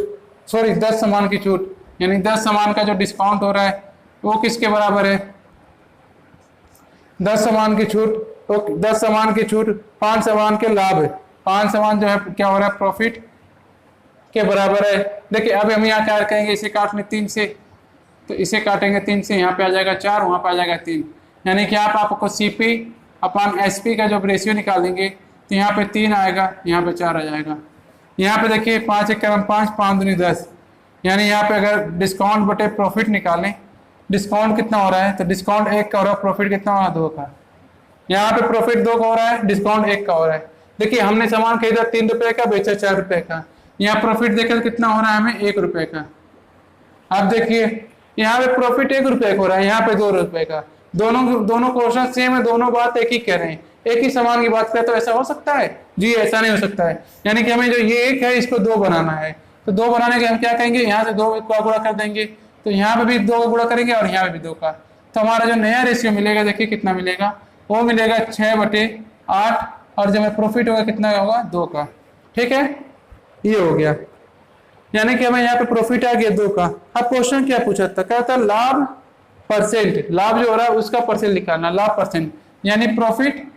10 सामान की छूट, यानी 10 सामान का जो डिस्काउंट हो रहा है वो किसके बराबर है, 10 सामान की छूट, तो 10 सामान की छूट 5 सामान के लाभ है, 5 सामान जो है क्या हो रहा है प्रॉफिट के बराबर है। देखिए अब हम यहाँ क्या करेंगे, इसे काट लें 3 से, तो इसे काटेंगे 3 से, यहाँ पे आ जाएगा 4, वहाँ पे आ जाएगा 3, यानी कि आप आपको CP अपॉन SP का जब रेशियो निकालेंगे तो यहाँ पे 3 आएगा, यहाँ पे 4 आ जाएगा। यहाँ पे देखिए 5 एक 5, 5 दूनी 10, यानी यहाँ पे अगर डिस्काउंट बटे प्रॉफिट निकालें, डिस्काउंट कितना हो रहा है, तो डिस्काउंट 1 का हो रहा है, प्रॉफिट कितना हो रहा है 2 का। यहाँ पे प्रॉफिट 2 का हो रहा है, डिस्काउंट 1 का हो रहा है। देखिए हमने सामान खरीदा 3 रुपए का, बेचा 4 रुपए का, यहाँ प्रॉफिट देखकर कितना हो रहा है हमें 1 रुपए का। आप देखिए यहाँ पे प्रॉफिट 1 रुपए का हो रहा है, यहाँ पे 2 रुपए का। दोनों क्वेश्चन सेम है, दोनों बात एक ही कह रहे हैं, एक ही सामान की बात करें, तो ऐसा हो सकता है जी? ऐसा नहीं हो सकता है। यानी कि हमें जो ये 1 है इसको 2 बनाना है, तो 2 बनाने के हम क्या कहेंगे, यहाँ से 2 का गुणा कर देंगे, तो यहाँ पे भी 2 का गुणा करेंगे और यहाँ पे भी 2 का, तो हमारा जो नया रेशियो मिलेगा देखिए कितना मिलेगा, वो मिलेगा 6/8, और जब प्रॉफिट होगा कितना होगा 2 का। ठीक है, ये हो गया, यानी कि हमें यहाँ पे प्रॉफिट आ गया 2 का। अब क्वेश्चन क्या पूछा था, क्या था लाभ परसेंट, लाभ जो हो रहा है उसका परसेंट निकालना, लाभ परसेंट, यानी प्रॉफिट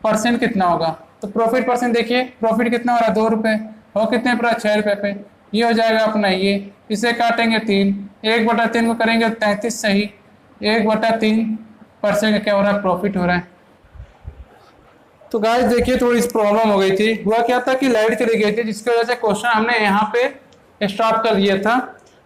परसेंट कितना होगा, तो प्रॉफिट परसेंट देखिए प्रॉफिट कितना हो रहा है 2 रुपए, और कितने पर 6 रुपए पे, ये हो जाएगा अपना ये, इसे काटेंगे 3, 1/3 को करेंगे 33 सही, 1/3% क्या हो रहा है प्रॉफिट हो रहा है। तो गाइस देखिए थोड़ी प्रॉब्लम हो गई थी, हुआ क्या था कि लाइट चली गई थी, जिसकी वजह से क्वेश्चन हमने यहाँ पे स्टॉप कर दिया था।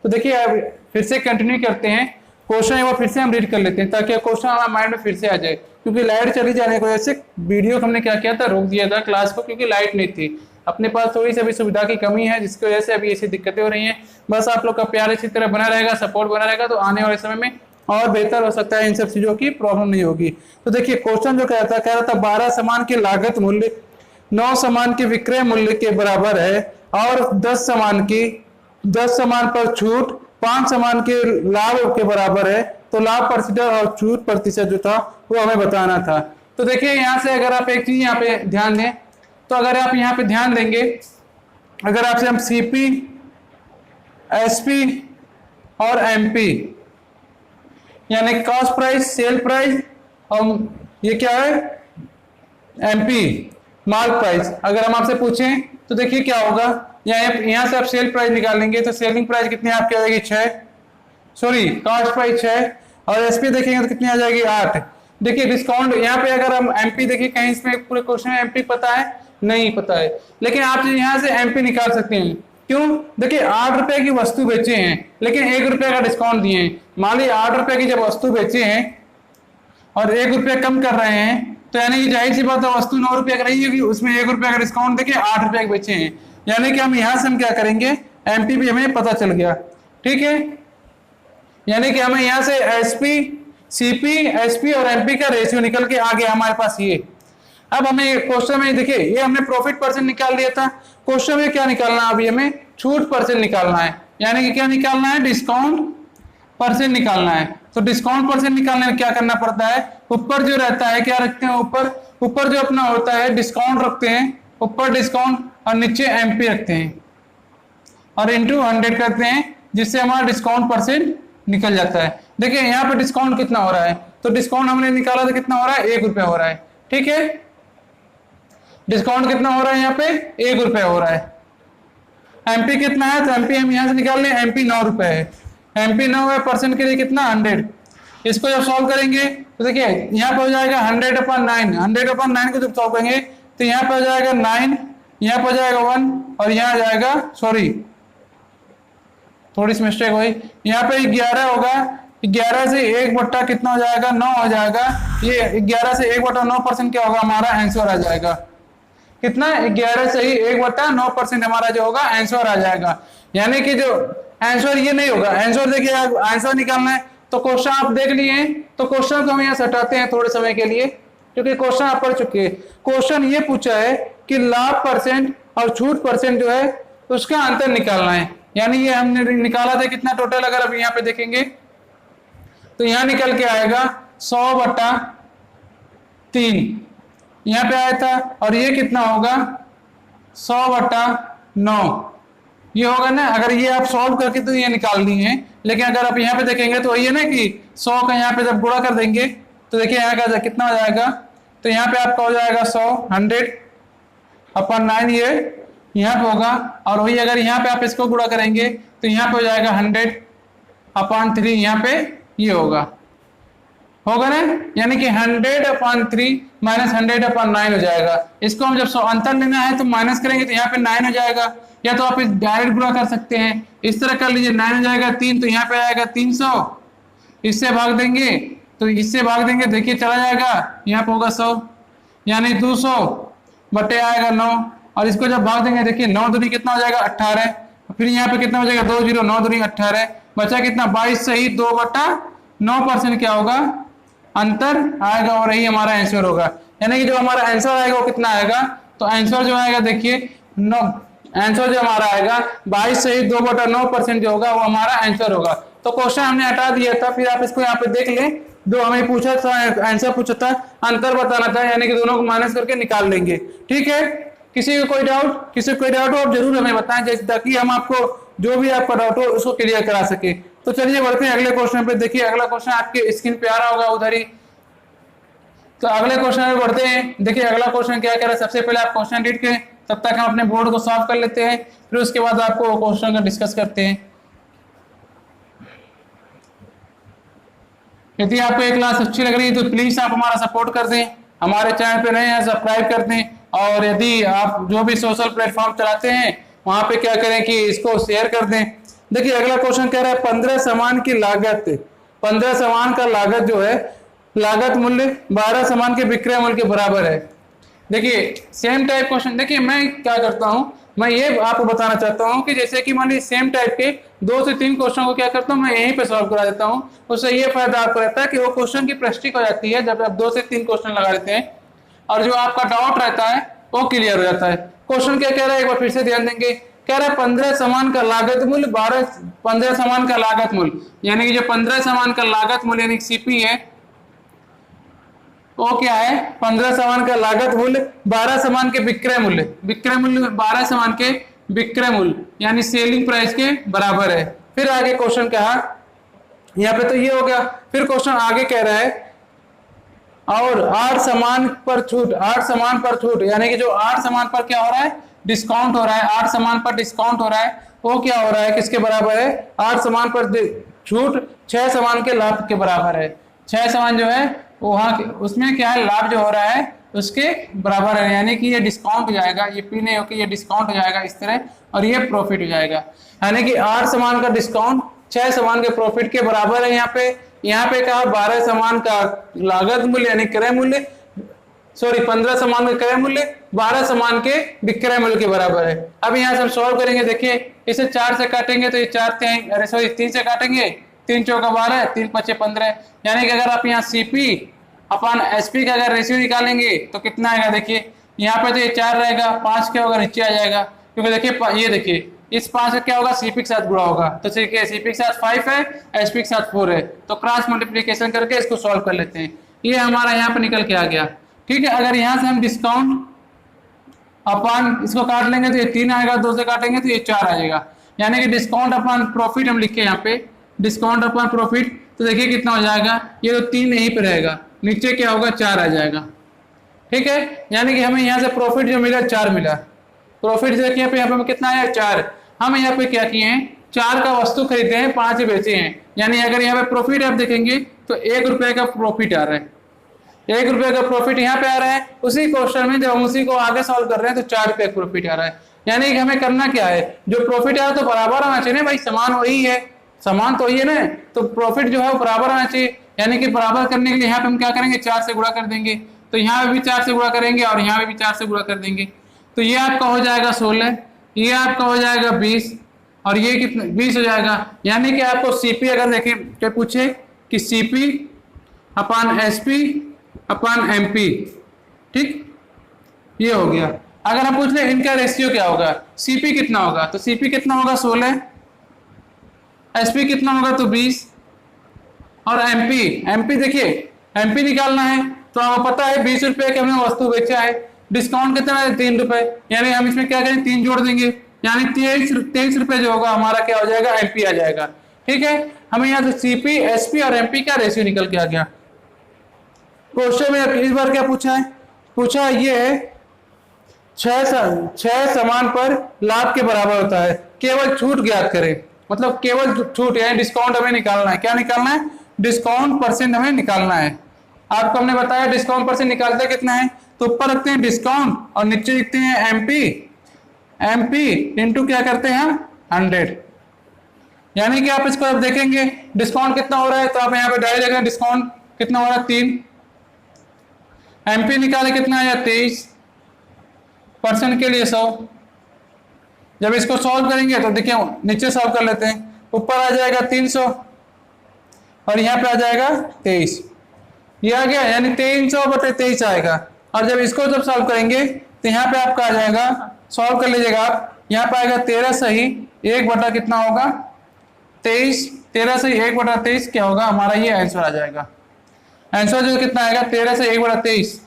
तो देखिए अब फिर से कंटिन्यू करते हैं, क्वेश्चन एक बार फिर से हम रीड कर लेते हैं ताकि क्वेश्चन हमारे माइंड में फिर से आ जाए, क्योंकि लाइट चली जाने की वजह से वीडियो को हमने क्या किया था, रोक दिया था क्लास को, क्योंकि लाइट नहीं थी। अपने पास थोड़ी सी अभी सुविधा की कमी है, जिसकी वजह से अभी ऐसी दिक्कतें हो रही हैं। बस आप लोग का प्यार इसी तरह बना रहेगा, सपोर्ट बना रहेगा, तो आने वाले समय में और बेहतर हो सकता है, इन सब चीजों की प्रॉब्लम नहीं होगी। तो देखिए क्वेश्चन जो कह रहा था 12 सामान की लागत मूल्य 9 सामान के विक्रय मूल्य के बराबर है, और 10 सामान पर छूट 5 सामान के लाभ के बराबर है, तो लाभ प्रतिशत और छूट प्रतिशत जो था वो हमें बताना था। तो देखिए यहाँ से अगर आप एक चीज यहाँ पे ध्यान दें, तो अगर आप यहाँ पे ध्यान देंगे, अगर आपसे हम CP, SP और MP यानी कॉस्ट प्राइस, सेल प्राइस, और ये क्या है MP माल प्राइस, अगर हम आपसे पूछें तो देखिए क्या होगा, यहाँ से आप सेल प्राइस निकालेंगे तो सेलिंग प्राइस कितनी आपकी आ जाएगी 6, सॉरी कॉस्ट प्राइस 6, और SP देखेंगे तो कितनी आ जाएगी 8। देखिए डिस्काउंट यहाँ पे अगर हम MP देखिए, कहीं इसमें पूरे क्वेश्चन में MP पता है नहीं पता है, लेकिन आप यहाँ से MP निकाल सकते हैं। क्यों? देखिए 8 रुपए की वस्तु बेचे हैं लेकिन 1 रुपए का डिस्काउंट दिए हैं। मान लीजिए 8 रुपए की जब वस्तु बेचे हैं और 1 रुपया कम कर रहे हैं, तो यानी कि जाहिर सी बात है वस्तु 9 रुपए का रही होगी, उसमें 1 रुपया का डिस्काउंट देके 8 रुपए के बेचे हैं, यानी कि हम यहाँ से हम क्या करेंगे, MP भी हमें पता चल गया। ठीक है, यानी कि हमें यहाँ से SP, CP, SP और MP का रेशियो निकल के आ गया हमारे पास ये। अब हमें क्वेश्चन में देखिए, ये हमने प्रॉफिट परसेंट निकाल लिया था, क्वेश्चन में क्या निकालना है, अभी हमें छूट परसेंट निकालना है, यानी कि क्या निकालना है, डिस्काउंट परसेंट निकालना है। तो डिस्काउंट परसेंट निकालने में क्या करना पड़ता है, ऊपर जो रहता है क्या रखते हैं, ऊपर जो अपना होता है डिस्काउंट रखते हैं, ऊपर डिस्काउंट और नीचे MP रखते हैं और इंटू 100 करते हैं, जिससे हमारा डिस्काउंट परसेंट निकल जाता है। देखिए यहाँ पे डिस्काउंट कितना हो रहा है, तो डिस्काउंट हमने निकाला था कितना हो रहा है, 1 रुपया हो रहा है। ठीक है, डिस्काउंट कितना हो रहा है यहाँ पे 1 रुपया हो रहा है। MP कितना है, तो MP हम यहाँ से निकाल लें, MP 9 रुपए है, MP 9 है, परसेंट के लिए कितना 100। इसको जब सॉल्व करेंगे तो देखिए यहाँ पे हो जाएगा 100/9, 100/9 को जब सॉल्व करेंगे तो यहाँ पे हो जाएगा 9, यहाँ पे हो जाएगा 1 और यहाँ जाएगा, सॉरी थोड़ी सी मिस्टेक हुई, यहाँ पे 11 होगा, 11 से 1 कितना हो जाएगा 9 हो जाएगा, ये 11 से 1/9% क्या होगा, हमारा आंसर आ जाएगा कितना, 11 से ही 1/9% हमारा जो होगा आंसर आ जाएगा। यानी कि जो आंसर ये नहीं होगा, आंसर देखिए आंसर निकालना है तो क्वेश्चन आप देख लिए, तो क्वेश्चन को हम यहाँ हटाते हैं थोड़े समय के लिए, क्योंकि क्वेश्चन आप पढ़ चुके हैं। क्वेश्चन ये पूछा है कि लाभ परसेंट और छूट परसेंट जो है उसका अंतर निकालना है, यानी ये हमने निकाला था कितना टोटल, अगर अब यहाँ पे देखेंगे तो यहाँ निकल के आएगा 100/3 यहाँ पे आया था, और ये कितना होगा 100/9 ये होगा ना। अगर ये आप सॉल्व करके तो ये निकाल दी है, लेकिन अगर आप यहाँ पे देखेंगे तो वही है ना कि 100 का यहाँ पे जब गुणा कर देंगे तो देखिए यहाँ का कितना हो जाएगा, तो यहाँ पे आपका हो जाएगा 100/9 ये यहाँ पे होगा, और वही अगर यहाँ पे आप इसको गुणा करेंगे तो यहाँ पे हो जाएगा 100/3 यहाँ पे ये होगा ना, यानी कि 100/3 माइनस 100/9 हो जाएगा। इसको हम जब अंतर लेना है तो माइनस करेंगे तो यहाँ पे 9 हो जाएगा, या तो आप इस डायरेक्ट गुणा कर सकते हैं, इस तरह कर लीजिए। 9 हो जाएगा 3, तो यहाँ पे आएगा 300, इससे भाग देंगे तो इससे भाग देंगे, देखिए चला जाएगा, यहाँ पे होगा 100 यानी 200 बटे आएगा 9, और इसको जब भाग देंगे देखिए 9 दूनी कितना हो जाएगा 18, फिर यहाँ पे कितना हो जाएगा 2 0, 9 दूनी 18, बचा कितना 22 सही 2/9% क्या होगा अंतर आएगा, और यही हमारा आंसर होगा। यानी कि जो हमारा आंसर आएगा वो कितना आएगा, तो आंसर जो आएगा देखिए आंसर जो हमारा आएगा 22 सही 2/9% जो होगा वो हमारा आंसर होगा। तो क्वेश्चन हमने हटा दिया था, फिर आप इसको यहाँ पे देख लें, जो हमें पूछा था आंसर पूछा था अंतर बताना था, यानी कि दोनों को माइनस करके निकाल लेंगे। ठीक है, किसी को कोई डाउट हो आप जरूर हमें बताएं, जैसे ताकि हम आपको जो भी आपका डाउट हो उसको क्लियर करा सके। तो चलिए बढ़ते हैं अगले क्वेश्चन पे। देखिए अगला क्वेश्चन आपके स्क्रीन पे आ रहा होगा उधर ही। तो अगले क्वेश्चन में बढ़ते हैं। देखिए अगला क्वेश्चन क्या कह रहा है, सबसे पहले आप क्वेश्चन रीड करें, तब तक हम अपने बोर्ड को सॉल्व कर लेते हैं, फिर उसके बाद आपको क्वेश्चन का डिस्कस करते हैं। यदि आपको ये क्लास अच्छी लग रही है तो प्लीज आप हमारा सपोर्ट कर दें, हमारे चैनल पे नए हैं सब्सक्राइब कर दें, और यदि आप जो भी सोशल प्लेटफॉर्म चलाते हैं वहां पे क्या करें कि इसको शेयर कर दें। देखिए अगला क्वेश्चन कह रहा है 15 सामान की लागत, 15 सामान का लागत जो है लागत मूल्य 12 सामान के विक्रय मूल्य के बराबर है। देखिए सेम टाइप क्वेश्चन, देखिए मैं क्या करता हूं, मैं ये आपको बताना चाहता हूं कि जैसे कि मान लीजिए सेम टाइप के 2 से 3 क्वेश्चन को क्या करता हूं मैं यहीं पे सॉल्व करा देता हूं। उससे ये फायदा आपको रहता है कि वो क्वेश्चन की प्रैक्टिस हो जाती है जब आप 2 से 3 क्वेश्चन लगा देते हैं, और जो आपका डाउट रहता है वो क्लियर हो जाता है। क्वेश्चन क्या कह रहा है एक बार फिर से ध्यान देंगे, कह रहा है 15 सामान का लागत मूल्य 15 सामान का लागत मूल्य, यानी कि जो 15 सामान का लागत मूल्य यानी सीपी है वो क्या है 15 सामान का लागत मूल्य 12 सामान के विक्रय मूल्य 12 सामान के विक्रय मूल्य यानी सेलिंग प्राइस के बराबर है। फिर आगे क्वेश्चन कहा यहाँ पे तो ये हो गया, फिर क्वेश्चन आगे कह रहा है और 8 सामान पर छूट, यानी कि जो 8 सामान पर क्या हो रहा है डिस्काउंट हो रहा है, 8 सामान पर डिस्काउंट हो रहा है, वो क्या हो रहा है किसके बराबर है 8 सामान पर छूट 6 सामान के लाभ के बराबर है। 6 सामान जो है वहां उसमें क्या है लाभ जो हो रहा है उसके बराबर है, यानी कि ये डिस्काउंट हो जाएगा, ये पी नहीं हो कि ये डिस्काउंट हो जाएगा इस तरह, और ये प्रॉफिट हो जाएगा, यानी कि 8 सामान का डिस्काउंट 6 सामान के प्रॉफिट के बराबर है। यहाँ पे कहा 12 सामान का लागत मूल्य यानी क्रय मूल्य 15 सामान का क्रय मूल्य 12 सामान के विक्रय मूल्य के बराबर है। अब यहाँ से हम सॉल्व करेंगे, देखिए इसे 4 से काटेंगे तो ये 3 से काटेंगे, 3 चौका 12, 3 पचे 15, यानी कि अगर आप यहाँ सीपी अपन एसपी का अगर रेशियो निकालेंगे तो कितना आएगा, देखिए यहाँ पे तो ये 4 रहेगा, 5 क्या होगा नीचे आ जाएगा, क्योंकि देखिए ये देखिए इस 5 का क्या होगा सीपी के साथ गुणा होगा, तो देखिए सीपी के साथ 5 है एसपी के साथ 4 है, तो क्रॉस मल्टीप्लीकेशन करके इसको सॉल्व कर लेते हैं, ये हमारा यहाँ पे निकल के आ गया। ठीक है, अगर यहाँ से हम डिस्काउंट अपन इसको काट लेंगे तो ये 3 आएगा, 2 से काटेंगे तो ये 4 आ जाएगा, यानी कि डिस्काउंट अपन प्रॉफिट हम लिखे यहाँ पे डिस्काउंट अपन प्रॉफिट, तो देखिए कितना हो जाएगा, ये तो 3 यहीं पे रहेगा, नीचे क्या होगा 4 आ जाएगा। ठीक है, यानी कि हमें यहाँ से प्रॉफिट जो मिला 4 मिला, प्रॉफिट देखिए यहाँ पे कितना आया 4, हम यहाँ पे क्या किए हैं 4 का वस्तु खरीदे हैं 5 बेचे हैं, यानी अगर यहाँ पे प्रॉफिट आप देखेंगे तो 1 रुपए का प्रॉफिट आ रहा है, 1 रुपए का प्रॉफिट यहाँ पे आ रहा है। उसी क्वेश्चन में जब हम उसी को आगे सॉल्व कर रहे हैं तो 4 रुपए का प्रॉफिट आ रहा है, यानी कि हमें करना क्या है जो प्रॉफिट आ रहा है तो बराबर आना चाहिए ना भाई, समान वही है, समान तो ये ना, तो प्रॉफिट जो है वो बराबर आना चाहिए, यानी कि बराबर करने के लिए यहाँ पे हम क्या करेंगे 4 से गुणा कर देंगे, तो यहाँ पे भी 4 से गुणा करेंगे और यहाँ पे भी 4 से गुणा कर देंगे, तो ये आपका हो जाएगा 16, ये आपका हो जाएगा 20 और ये कितना 20 हो जाएगा, यानी कि आपको सीपी अगर देखें क्या पूछे कि सीपी अपन एसपी अपन एमपी, ठीक ये हो गया। अगर हम पूछ ले इनका रेशियो क्या होगा, सीपी कितना होगा, तो सीपी कितना होगा 16, एसपी कितना होगा तो 20, और एमपी देखिए एमपी निकालना है तो आपको पता है 20 रुपए के हमने वस्तु बेचा है, डिस्काउंट कितना है 3 रुपए, यानी हम इसमें क्या करें 3 जोड़ देंगे, यानी 23 रुपए जो होगा हमारा क्या हो जाएगा एमपी आ जाएगा। ठीक है, हमें यहाँ से सीपी एसपी और एमपी का रेशियो निकल के आ गया। क्वेश्चन में इस बार क्या पूछा है, पूछा ये है 6 सामान पर लाभ के बराबर होता है, केवल छूट ज्ञात करें। मतलब केवल छूट यानी डिस्काउंट हमें निकालना है। क्या निकालना है? डिस्काउंट परसेंट हमें निकालना है। आपको हमने बताया डिस्काउंट परसेंट निकालते कितना है, तो ऊपर रखते हैं डिस्काउंट और नीचे लिखते हैं एमपी इंटू क्या करते हैं हम 100। यानी कि आप इसको अब देखेंगे डिस्काउंट कितना हो रहा है, तो आप यहाँ पे डायरेक्ट देखें डिस्काउंट कितना हो रहा है 3, एमपी निकाले कितना आया 23% के लिए 100। जब इसको सॉल्व करेंगे तो देखिए नीचे सॉल्व कर लेते हैं, ऊपर आ जाएगा 300 और यहाँ पे आ जाएगा 23, ये आ गया यानी 300/23 आएगा। और जब इसको जब सॉल्व करेंगे तो यहाँ पे आपका आ जाएगा, सॉल्व कर लीजिएगा आप, यहाँ पे आएगा 13 सही 1 बटा कितना होगा 23, 13 से 1/23 क्या होगा हमारा, ये आंसर आ जाएगा। आंसर जो कितना आएगा 13 से 1/23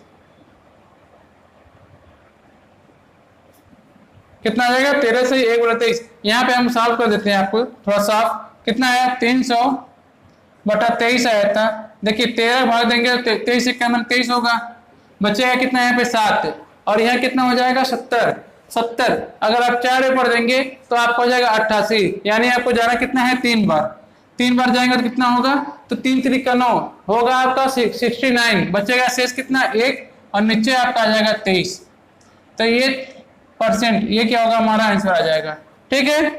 कितना आ जाएगा 13 से 1/23। यहाँ पे हम सॉल्व कर देते हैं आपको थोड़ा साफ, कितना आया 300/23 आया था। देखिए 13 भाग देंगे तो 23 का 23 होगा, बचेगा कितना यहाँ पे 7 और यहाँ कितना हो जाएगा 70। अगर आप 4 पढ़ देंगे तो आपको हो जाएगा 88, यानी आपको जाना कितना है 3 बार जाएंगे तो कितना होगा, तो 3 3 का 9 होगा आपका 69, बचेगा शेष कितना 1 और नीचे आपका आ जाएगा 23। तो ये परसेंट ये क्या होगा हमारा आंसर आ जाएगा। ठीक है,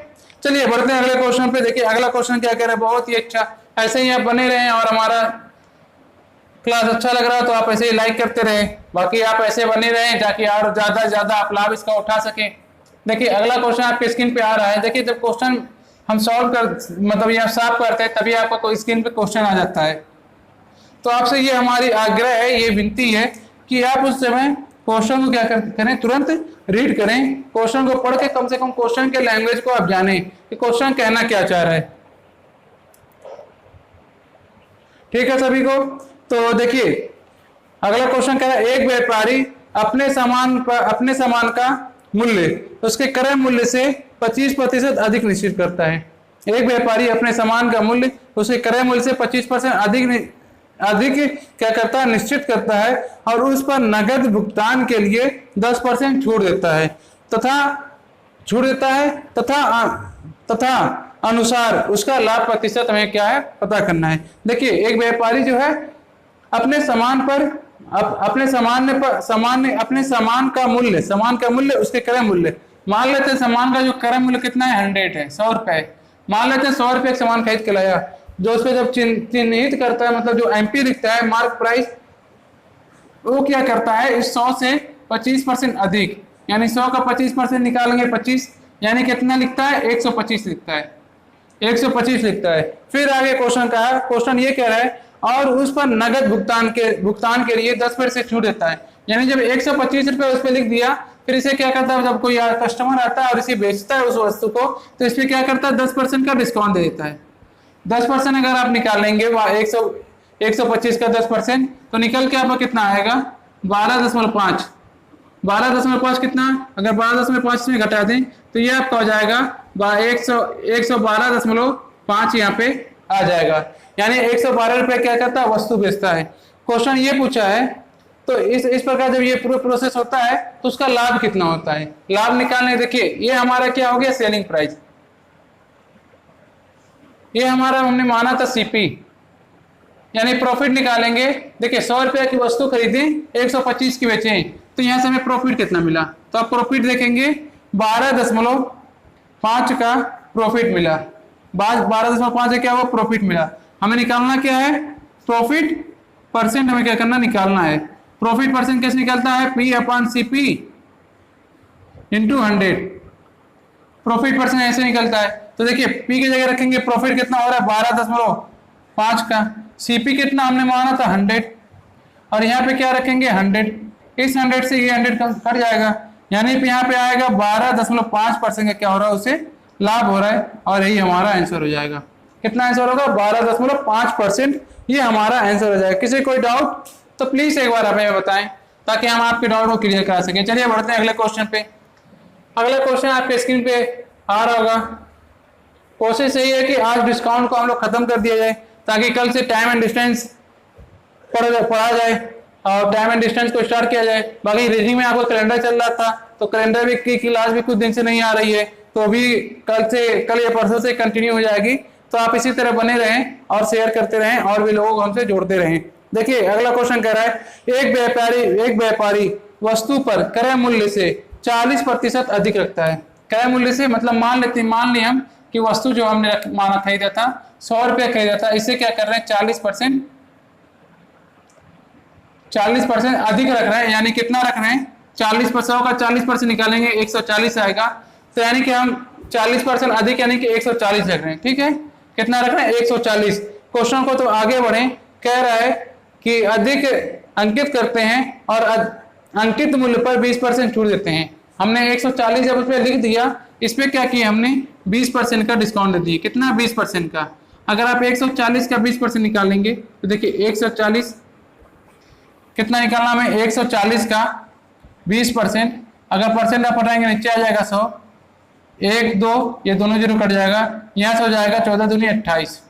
चलिए बढ़ते हैं अगले क्वेश्चन पे। देखिए अगला क्वेश्चन क्या कह रहा है, बहुत ही अच्छा, ऐसे ही आप बने रहें और हमारा क्लास अच्छा लग रहा है तो आप ऐसे ही लाइक करते रहें, बाकी आप ऐसे बने रहें ताकि और ज्यादा से ज्यादा आप लाभ इसका उठा सकें। देखिए अगला क्वेश्चन आपके स्क्रीन पे आ रहा है। देखिए जब क्वेश्चन हम सॉल्व कर मतलब यहाँ साफ करते हैं तभी आपको स्क्रीन पे क्वेश्चन आ जाता है। तो आपसे ये हमारी आग्रह है, ये विनती है कि आप उस समय क्वेश्चन को क्या करें, तुरंत रीड करें, क्वेश्चन को पढ़ के कम से कम क्वेश्चन के लैंग्वेज को आप जानें कि क्वेश्चन कहना क्या चाह रहा है। ठीक है सभी को। तो देखिए अगला क्वेश्चन कह रहा है, एक व्यापारी अपने सामान का मूल्य उसके क्रय मूल्य से 25% अधिक निश्चित करता है। एक व्यापारी अपने सामान का मूल्य उसके क्रय मूल्य से 25% अधिक क्या करता है, निश्चित करता है और उस पर नगद भुगतान के लिए 10% छूट देता है तथा अनुसार उसका लाभ प्रतिशत हमें क्या है पता करना है। देखिए एक व्यापारी जो है अपने सामान का मूल्य उसके क्रय मूल्य, मान लेते हैं सामान का जो क्रय मूल्य कितना है 100 है, 100 रुपए, मान लेते हैं 100 रुपए का सामान खरीद के लाया, जो उस पर जब चिन्हित करता है मतलब जो एमपी लिखता है मार्क प्राइस, वो क्या करता है इस 100 से 25% अधिक, यानी 100 का 25% निकालेंगे 25, यानी कितना लिखता है 125 लिखता है, 125 लिखता है। फिर आगे क्वेश्चन ये कह रहा है और उस पर नगद भुगतान के लिए 10% छूट देता है, यानी जब 125 रुपए उस पर लिख दिया, फिर इसे क्या करता है जब कोई कस्टमर आता है और इसे बेचता है उस वस्तु को, तो इस पर क्या करता है 10% का डिस्काउंट दे देता है। 10% अगर आप निकालेंगे 125 का 10% तो निकल के आपका कितना आएगा 12.5, 12.5 कितना, अगर 12.5 में घटा दें तो ये आपका हो जाएगा 112.5 यहाँ पे आ जाएगा, यानी 112 रुपए क्या करता है वस्तु बेचता है। क्वेश्चन ये पूछा है, तो इस प्रकार जब ये पूरा प्रोसेस होता है तो उसका लाभ कितना होता है, लाभ निकालने देखिए ये हमारा क्या हो गया सेलिंग प्राइस, ये हमारा हमने माना था सीपी, यानी प्रॉफिट निकालेंगे। देखिए 100 रुपए की वस्तु खरीदी 125 की बेचे, तो यहां से हमें प्रॉफिट कितना मिला, तो आप प्रॉफिट देखेंगे 12.5 का प्रॉफिट मिला, 12.5 है क्या हुआ प्रॉफिट मिला। हमें निकालना क्या है प्रॉफिट परसेंट, हमें क्या करना निकालना है। प्रॉफिट परसेंट कैसे निकलता है P/CP इंटू 100, प्रॉफिट परसेंट ऐसे निकलता है। तो देखिए P की जगह रखेंगे प्रॉफिट कितना हो रहा है 12.5 का, CP कितना हमने माना था 100 और यहाँ पे क्या रखेंगे 100, इस 100 से ये 100 कट जाएगा, यानी यहाँ पे आएगा 12.5% का क्या हो रहा है उसे लाभ हो रहा है, और यही हमारा आंसर हो जाएगा। कितना आंसर होगा 12.5%, ये हमारा आंसर हो जाएगा। किसी कोई डाउट तो प्लीज एक बार हमें बताएं ताकि हम आपके डाउट को क्लियर करा सकें। चलिए बढ़ते हैं अगले क्वेश्चन पे। अगला क्वेश्चन आपके स्क्रीन पे आ रहा होगा। कोशिश यही है कि आज डिस्काउंट को हम लोग खत्म कर दिया जाए ताकि कल से टाइम एंड डिस्टेंस पढ़ा जाए। और टाइम एंड डिस्टेंस को स्टार्ट किया जाए। बाकी रीजनिंग में आपको कैलेंडर चल रहा था, तो कैलेंडर भी की क्लास भी कुछ दिन से नहीं आ रही है, तो अभी कल या परसों से कंटिन्यू हो जाएगी। तो आप इसी तरह बने रहें और शेयर करते रहें और भी लोगों को हमसे जोड़ते रहें। देखिए अगला क्वेश्चन कह रहा है एक व्यापारी वस्तु पर क्रय मूल्य से 40% अधिक रखता है। क्रय मूल्य से मतलब मान लिए हम कि वस्तु जो हमने माना खरीदा था 100 रुपया खरीदा था, इसे क्या कर रहे हैं 40% अधिक रख रहे हैं। यानी कितना रख रहे हैं 40% का 40% निकालेंगे 140 आएगा, तो यानी कि हम 40% अधिक यानी कि 140 रख रहे हैं। ठीक है, कितना रख रहे हैं 140। क्वेश्चन को तो आगे बढ़े, कह रहा है कि अधिक अंकित करते हैं और अंकित मूल्य पर 20% छूट देते हैं। हमने 140 जब उस पर लिख दिया, इस पर क्या किया हमने 20% का डिस्काउंट दे दिए। कितना 20% का, अगर आप 140 का 20% निकालेंगे तो देखिए 140 कितना निकालना हमें 140 का 20%, अगर परसेंट आप हटाएंगे नीचे आ जाएगा 100, 1 2 ये दोनों जीरो कट जाएगा, यहाँ से हो जाएगा 14 दूनी 28,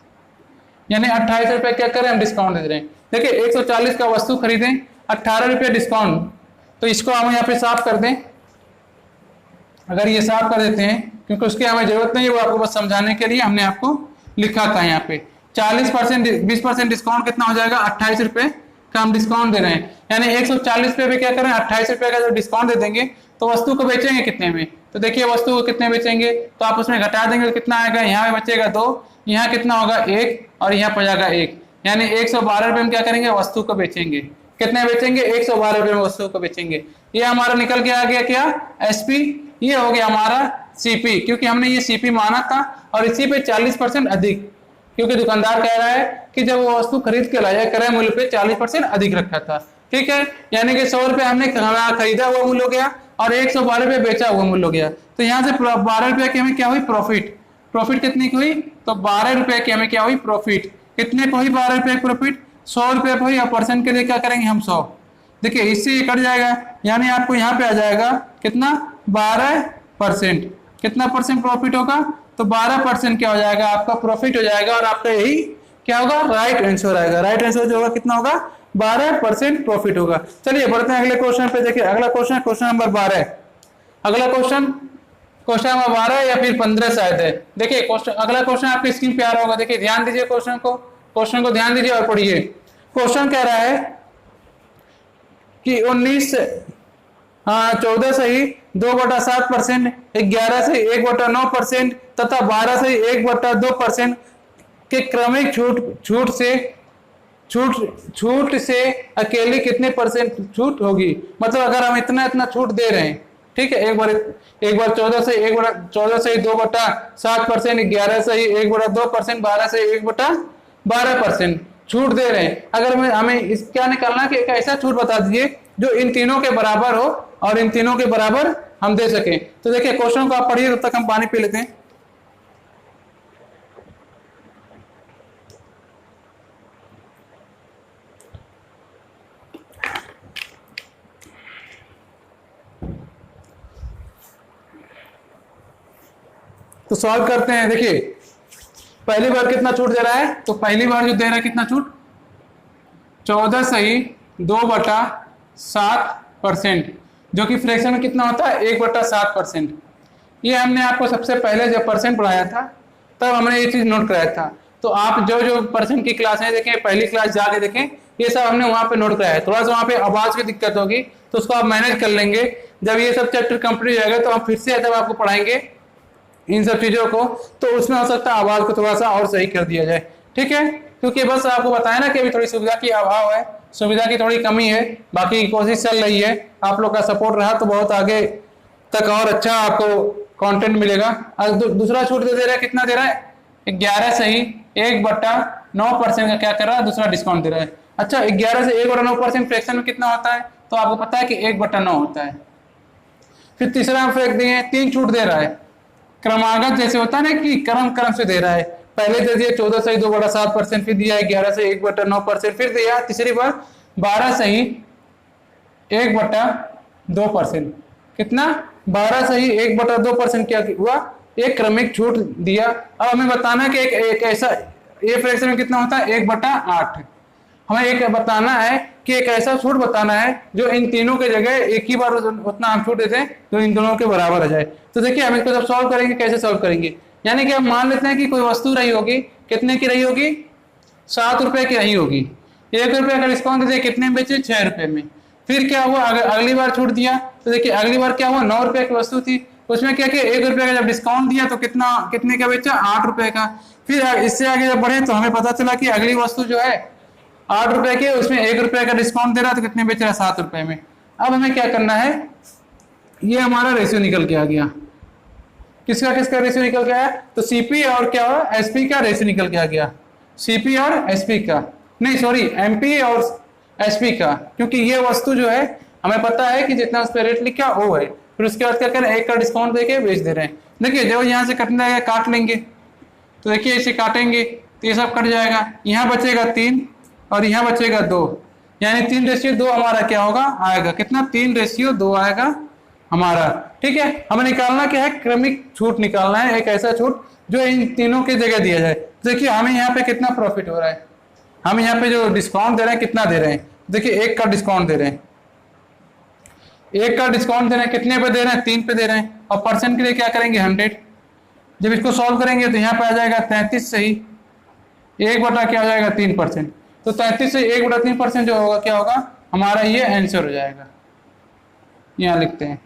यानी 28 रुपये क्या करें हम डिस्काउंट दे रहे हैं। देखिए 140 का वस्तु खरीदें 18 रुपये डिस्काउंट, तो इसको हम यहाँ पे साफ कर दें। अगर ये साफ कर देते हैं क्योंकि उसकी हमें जरूरत नहीं है, वो आपको बस समझाने के लिए हमने आपको लिखा था यहाँ पे 40% 20% डिस्काउंट कितना हो जाएगा 28 रुपये का हम डिस्काउंट दे रहे हैं। यानी 140 रुपये पे क्या करें 28 रुपये का जो डिस्काउंट दे देंगे तो वस्तु को बेचेंगे कितने में, तो देखिए वस्तु को कितने बेचेंगे तो आप उसमें घटा देंगे तो कितना आएगा, यहाँ पे बचेगा 2, यहाँ कितना होगा 1 और यहाँ पर जाएगा 1, यानी 112 रुपये में क्या करेंगे वस्तु को बेचेंगे। कितने बेचेंगे 112 रुपये में वस्तु को बेचेंगे। ये हमारा निकल के आ गया क्या एसपी, ये हो गया हमारा सीपी, क्योंकि हमने ये सीपी माना था और इसी पे 40% अधिक, क्योंकि दुकानदार कह रहा है कि जब वो वस्तु खरीद के लाया क्रय मूल्य पे 40% अधिक रखा था। ठीक है, यानी कि 100 रुपये हमने खरीदा हुआ मूल्य हो गया और 112 रुपये बेचा हुआ मूल्य हो गया, तो यहाँ से 12 रुपये की हमें क्या हुई प्रॉफिट कितनी की हुई, तो 12 रुपये की हमें क्या हुई प्रॉफिट। कितने को हुई 12 रुपये प्रॉफिट, 100 रुपये को हुई और परसेंट के लिए क्या करेंगे हम 100, देखिए इससे ये कट जाएगा, यानी आपको यहाँ पे आ जाएगा कितना 12%। कितना परसेंट प्रॉफिट होगा, तो 12% क्या हो जाएगा आपका प्रॉफिट हो जाएगा और आपका यही क्या होगा राइट आंसर आएगा। राइट आंसर जो होगा कितना होगा 12% प्रॉफिट होगा। चलिए बढ़ते हैं अगले क्वेश्चन पे। देखिए अगला क्वेश्चन क्वेश्चन नंबर 12। अगला क्वेश्चन नंबर 12 या फिर 15 शायद है। देखिए अगला क्वेश्चन आपकी स्क्रीन पे आ रहा होगा, देखिए ध्यान दीजिए क्वेश्चन को ध्यान दीजिए और पढ़िए। क्वेश्चन कह रहा है कि 14 से ही 2/7%, 11 से 1/9% तथा 12 से 1/2% के क्रमिक छूट से अकेली कितने परसेंट छूट होगी। मतलब अगर हम इतना छूट दे रहे हैं, ठीक है, एक बार 14 से 2/7%, 11 से 1/2%, 12 से 1/12% छूट दे रहे हैं। अगर हमें इस क्या निकालना कि एक ऐसा छूट बता दीजिए जो इन तीनों के बराबर हो और इन तीनों के बराबर हम दे सकें। तो देखिए क्वेश्चन को आप पढ़िए, तब तक हम पानी पी लेते हैं। तो सॉल्व करते हैं। देखिए पहली बार कितना छूट दे रहा है, तो पहली बार जो दे रहा है कितना छूट 14 से ही 2/7%, जो कि फ्रैक्शन में कितना होता है 1/7%। ये हमने आपको सबसे पहले जब परसेंट पढ़ाया था तब हमने ये चीज नोट कराया था। तो आप जो परसेंट की क्लास है देखें, पहली क्लास जाके देखें, ये सब हमने वहां पे नोट कराया है। थोड़ा सा वहां पे आवाज की दिक्कत होगी तो उसको आप मैनेज कर लेंगे। जब ये सब चैप्टर कंप्लीट हो जाएगा तो हम फिर से जब आपको पढ़ाएंगे इन सब चीजों को, तो उसमें हो सकता है आवाज को थोड़ा सा और सही कर दिया जाए। ठीक है, क्योंकि बस आपको बताया ना कि अभी थोड़ी सुविधा की अभाव है, सुविधा की थोड़ी कमी है, बाकी कोशिश चल रही है। आप लोग का सपोर्ट रहा तो बहुत आगे तक और अच्छा आपको कंटेंट मिलेगा। दूसरा छूट दे रहा है, कितना दे रहा है 11 से ही 1/9% का क्या कर रहा है दूसरा डिस्काउंट दे रहा है। अच्छा 11 से 1/9% फ्रैक्शन में कितना होता है, तो आपको पता है कि 1/9 होता है। फिर तीसरा फ्रैक्शन दिए 3 छूट दे रहा है, क्रमागत जैसे होता है ना कि क्रम से दे रहा है। पहले दे दिया 14 से 2/7%, फिर दिया 11 से 1/9%, फिर दिया तीसरी बार 12 से ही 1/2%। कितना 12 से ही 1/2% क्या हुआ, एक क्रमिक छूट दिया। अब हमें बताना कि एक ऐसा ये फ्रैक्शन में कितना होता है 1/8। हमें एक बताना है कि एक ऐसा छूट बताना है जो इन तीनों के जगह एक ही बार उतना हम छूट देते हैं तो इन दोनों के बराबर आ जाए। तो देखिए हम इसको जब सॉल्व करेंगे कैसे सॉल्व करेंगे, यानी कि हम मान लेते हैं कि कोई वस्तु रही होगी, कितने की रही होगी, 7 रुपए की रही होगी। 1 रुपये का डिस्काउंट दे कितने में बेचे, 6 रुपए में। फिर क्या हुआ, अगर अगली बार छूट दिया तो देखिए अगली बार क्या हुआ, 9 रुपए की वस्तु थी, उसमें क्या किया, 1 रुपये का जब डिस्काउंट दिया तो कितने का बेचा, 8 रुपए का। फिर इससे आगे जब बढ़े तो हमें पता चला कि अगली वस्तु जो है 8 रुपए की, उसमें 1 रुपये का डिस्काउंट दे रहा तो कितने बेच रहा है, 7 रुपए में। अब हमें क्या करना है, ये हमारा रेशियो निकल के आ गया। किसका किसका रेशियो निकल के आया, तो सीपी और क्या हुआ, एसपी का रेशियो निकल के आ गया। सीपी और एसपी का, नहीं सॉरी, एमपी और एसपी का, क्योंकि ये वस्तु जो है हमें पता है कि जितना उस पर रेट लिखा वो है। फिर उसके बाद क्या करें, 1 का डिस्काउंट देके बेच दे रहे हैं। देखिए जब यहाँ से कटने आएगा काट लेंगे, तो देखिए इसे काटेंगे तो ये सब कट जाएगा, यहाँ बचेगा 3 और यहाँ बचेगा 2, यानी 3:2 हमारा क्या होगा, आएगा कितना, 3:2 आएगा हमारा। ठीक है, हमें निकालना क्या है, क्रमिक छूट निकालना है, एक ऐसा छूट जो इन तीनों की जगह दिया जाए। देखिए हमें यहाँ पे कितना प्रॉफिट हो रहा है, हम यहाँ पे जो डिस्काउंट दे रहे हैं कितना दे रहे हैं, देखिए 1 का डिस्काउंट दे रहे हैं, 1 का डिस्काउंट दे रहे हैं, कितने पे दे रहे हैं, 3 पे दे रहे हैं। और परसेंट के लिए क्या करेंगे, 100। जब इसको सॉल्व करेंगे तो यहाँ पे आ जाएगा 33 सही, 1 बटा क्या हो जाएगा, 3%। तो 33 से 1 बटा 3% जो होगा क्या होगा, हमारा ये आंसर हो जाएगा। यहाँ लिखते हैं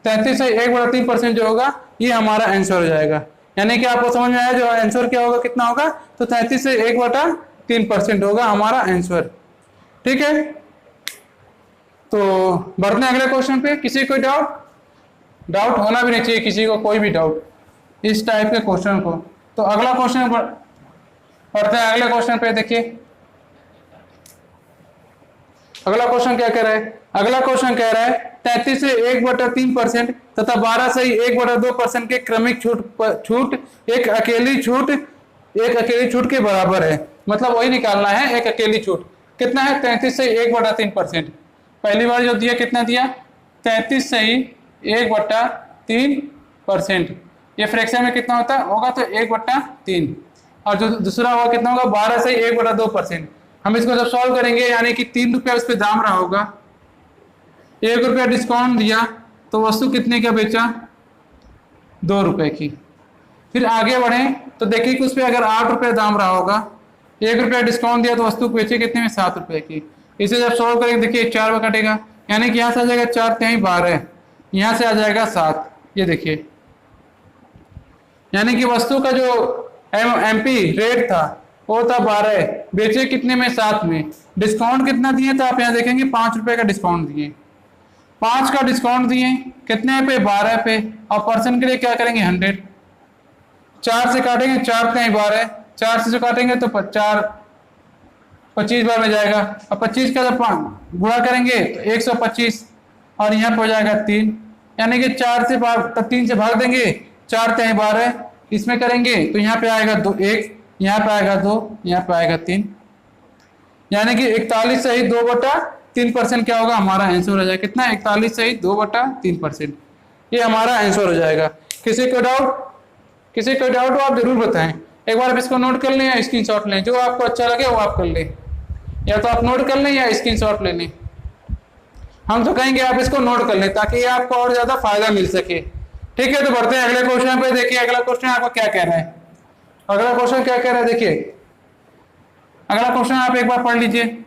33 से 1 बटा 3% जो होगा ये हमारा आंसर हो जाएगा। यानी कि आपको समझ में आया जो आंसर क्या होगा, कितना होगा, तो 33 से 1 बटा 3% होगा हमारा आंसर। ठीक है, तो बढ़ते हैं अगले क्वेश्चन पे। किसी कोई डाउट होना भी नहीं चाहिए किसी को, कोई भी डाउट इस टाइप के क्वेश्चन को। तो अगला क्वेश्चन पढ़ते हैं, अगले क्वेश्चन पे देखिए अगला क्वेश्चन क्या कह रहा है। अगला क्वेश्चन कह रहा है 33 से 1 बटा 3% तथा 12 से 1 बटा 2% के क्रमिक छूट एक अकेली छूट के बराबर है। मतलब वही निकालना है, एक अकेली छूट कितना है, 33 से 1 बटा 3%। पहली बार जो दिया कितना दिया, 33 से 1 बटा 3%। ये फ्रैक्शन में कितना होता होगा, तो 1 बटा 3। और जो दूसरा होगा कितना होगा, 12 से 1 बटा 2%। हम इसको जब सॉल्व करेंगे, यानी कि 3 रुपया उस पर दाम रहा होगा, 1 रुपया डिस्काउंट दिया तो वस्तु कितने का बेचा, 2 रुपए की। फिर आगे बढ़े तो देखिए कि उस पर अगर 8 रुपये दाम रहा होगा, 1 रुपया डिस्काउंट दिया तो वस्तु बेचे कितने में, 7 रुपए की। इसे जब सॉल्व करेंगे देखिए 4 में कटेगा, यानी कि यहाँ से आ जाएगा 4 3 12, यहाँ से आ जाएगा 7। ये देखिए, यानी कि वस्तु का जो एमपी रेट था वो था 12, बेचे कितने में, 7 में। डिस्काउंट कितना दिए तो आप यहाँ देखेंगे 5 रुपए का डिस्काउंट दिए, 5 का डिस्काउंट दिए कितने पे, 12 पे। और परसेंट के लिए क्या करेंगे, 100। 4 से काटेंगे, 4 3 12, 4 से जो काटेंगे तो 25 बार में जाएगा। और 25 का जब गुणा करेंगे तो 125 और यहाँ पे हो जाएगा 3, यानी कि 4 से 3 से भाग देंगे, 4 3 12, इसमें करेंगे तो यहाँ पे आएगा 2 1, यहाँ पे आएगा 2, यहाँ पे आएगा 3, यानी कि 41 सही 2 बटा 3% क्या होगा, हमारा आंसर हो जाएगा कितना, 41 सही 2 बटा 3%। ये हमारा आंसर हो जाएगा। किसी को डाउट हो आप जरूर बताएं। एक बार आप इसको नोट कर लें या स्क्रीनशॉट लें, जो आपको अच्छा लगे वो आप कर लें, या तो आप नोट कर लें या स्क्रीनशॉट ले लें। हम तो कहेंगे आप इसको नोट कर लें ताकि आपको और ज्यादा फायदा मिल सके। ठीक है, तो बढ़ते हैं अगले क्वेश्चन पे। देखिए अगला क्वेश्चन आपको क्या कह रहा है, अगला क्वेश्चन क्या कह रहा है, देखिए अगला क्वेश्चन आप एक बार पढ़ लीजिए।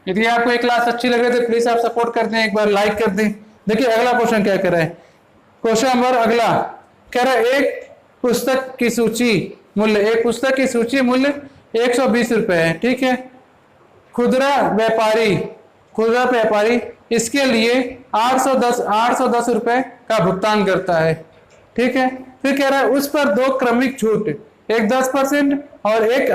यदि आपको एक क्लास अच्छी लगे तो प्लीज आप सपोर्ट कर दें, एक बार लाइक कर दें। देखिए अगला क्वेश्चन क्या कह रहा है, क्वेश्चन नंबर अगला कह रहा है एक पुस्तक की सूची मूल्य 120 रुपए है। ठीक है, खुदरा व्यापारी इसके लिए 810 रुपए का भुगतान करता है। ठीक है, फिर कह रहा है उस पर 2 क्रमिक छूट, एक 10% और एक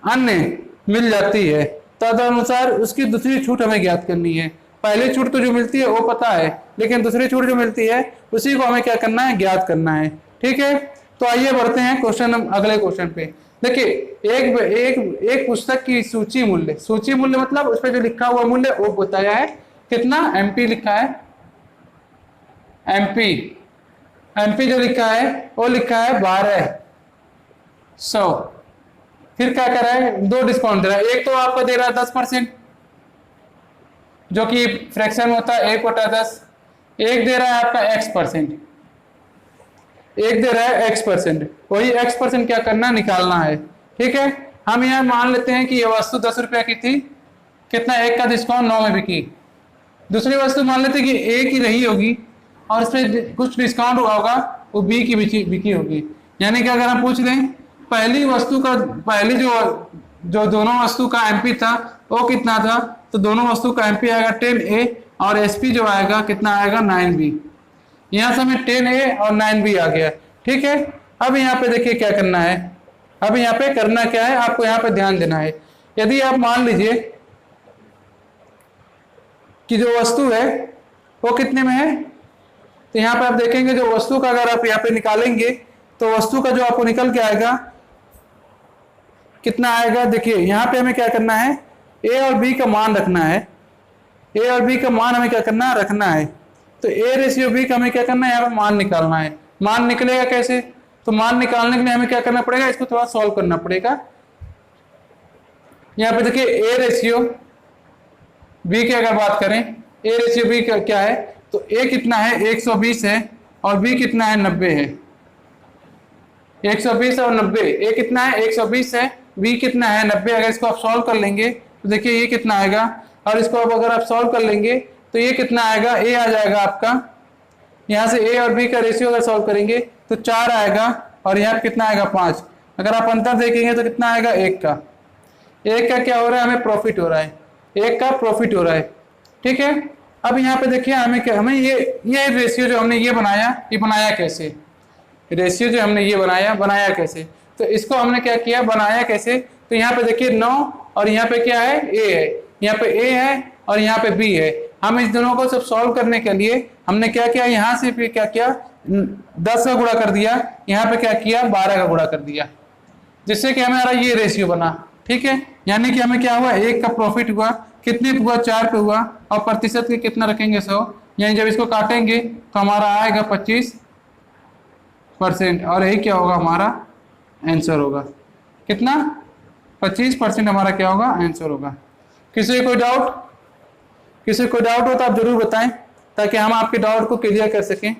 अन्य मिल जाती है, तदनुसार उसकी दूसरी छूट हमें ज्ञात करनी है। पहली छूट तो जो मिलती है वो पता है, लेकिन दूसरी छूट जो मिलती है उसी को हमें क्या करना है, ज्ञात करना है। ठीक है, तो आइए बढ़ते हैं अगले क्वेश्चन पे। देखिए एक पुस्तक की सूची मूल्य मतलब उस पर जो लिखा हुआ मूल्य वो बताया है कितना, एमपी लिखा है, एमपी एमपी जो लिखा है वो लिखा है 1200। फिर क्या कर रहा है, दो डिस्काउंट दे रहा है। एक तो आपको दे रहा है 10%, जो कि फ्रैक्शन में होता है 1/10। एक दे रहा है आपका x%, एक दे रहा है x%। वही x% क्या करना, निकालना है। ठीक है, हम यहाँ मान लेते हैं कि ये वस्तु 10 रुपया की थी, कितना, एक का डिस्काउंट 9 में बिकी। दूसरी वस्तु मान लेते हैं कि ए की रही होगी और इसमें कुछ डिस्काउंट हुआ होगा, वो बी की बिकी होगी। यानी कि अगर हम पूछ लें पहली वस्तु का, पहली जो दोनों वस्तु का एमपी था वो कितना था, तो दोनों वस्तु का एमपी आएगा 10A और एसपी जो आएगा कितना आएगा 9B। यहाँ से हमें 10A और 9B आ गया। ठीक है, अब यहाँ पे देखिए क्या करना है। अब यहाँ पे करना क्या है, आपको यहाँ पे ध्यान देना है। यदि आप मान लीजिए कि जो वस्तु है वो कितने में है, तो यहाँ पे आप देखेंगे जो वस्तु का अगर आप यहाँ पे निकालेंगे तो वस्तु का जो आपको निकल के आएगा कितना आएगा। देखिए यहाँ पे हमें क्या करना है, ए और बी का मान रखना है। ए और बी का मान हमें क्या करना है, रखना है। तो ए रेशियो बी का हमें क्या करना है, यहाँ पे मान निकालना है। मान निकलेगा कैसे, तो मान निकालने के लिए हमें क्या करना पड़ेगा, इसको थोड़ा सॉल्व करना पड़ेगा। यहाँ पे देखिए ए रेशियो बी की अगर बात करें, ए रेशियो बी का क्या है, तो ए कितना है 120 है और बी कितना है 90 है। 120 और 90, ए कितना है 120 है, बी कितना है 90। अगर इसको आप सॉल्व कर लेंगे तो देखिए ये कितना आएगा, और इसको अब अगर आप सॉल्व कर लेंगे तो ये कितना आएगा, ए आ जाएगा आपका। यहाँ से ए और बी का रेशियो अगर सॉल्व करेंगे तो 4 आएगा और यहाँ पे कितना आएगा 5। अगर आप अंतर देखेंगे तो कितना आएगा, 1 का। 1 का क्या हो रहा है, हमें प्रॉफिट हो रहा है, 1 का प्रॉफिट हो रहा है। ठीक है, अब यहाँ पे देखिए हमें क्या, हमें ये रेशियो जो हमने ये बनाया कैसे, रेशियो जो हमने ये बनाया कैसे, तो इसको हमने क्या किया, बनाया कैसे, तो यहाँ पे देखिए 9 और यहाँ पे क्या है, ए है, यहाँ पे ए है और यहाँ पे बी है। हम इस दोनों को सब सॉल्व करने के लिए हमने क्या किया, यहाँ से फिर क्या किया, 10 का गुणा कर दिया, यहाँ पे क्या किया 12 का गुणा कर दिया, जिससे कि हमारा ये रेशियो बना। ठीक है, यानी कि हमें क्या हुआ, 1 का प्रॉफिट हुआ, कितने पे हुआ, 4 पे हुआ, और प्रतिशत के कितना रखेंगे 100, यानी जब इसको काटेंगे तो हमारा आएगा 25%, और यही क्या होगा, हमारा आंसर होगा कितना, 25% हमारा क्या होगा, आंसर होगा। किसी कोई डाउट, किसी कोई डाउट हो तो आप जरूर बताएं, ताकि हम आपके डाउट को क्लियर कर सकें।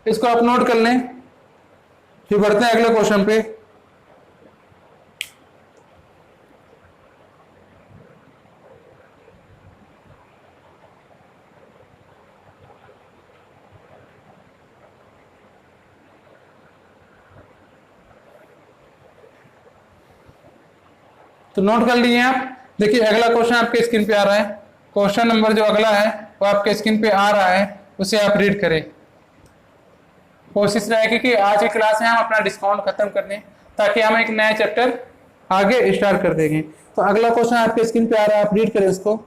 इसको आप नोट कर लें, फिर बढ़ते हैं अगले क्वेश्चन पे। तो नोट कर लीजिए आप। देखिए अगला क्वेश्चन आपके स्क्रीन पे आ रहा है, क्वेश्चन नंबर जो अगला है वो आपके स्क्रीन पे आ रहा है, उसे आप रीड करें। कोशिश रहेगी कि आज की क्लास में हम अपना डिस्काउंट खत्म कर दें, ताकि हम एक नया चैप्टर आगे स्टार्ट कर देंगे। तो अगला क्वेश्चन आपके स्क्रीन पे आ रहा है, आप रीड करें उसको।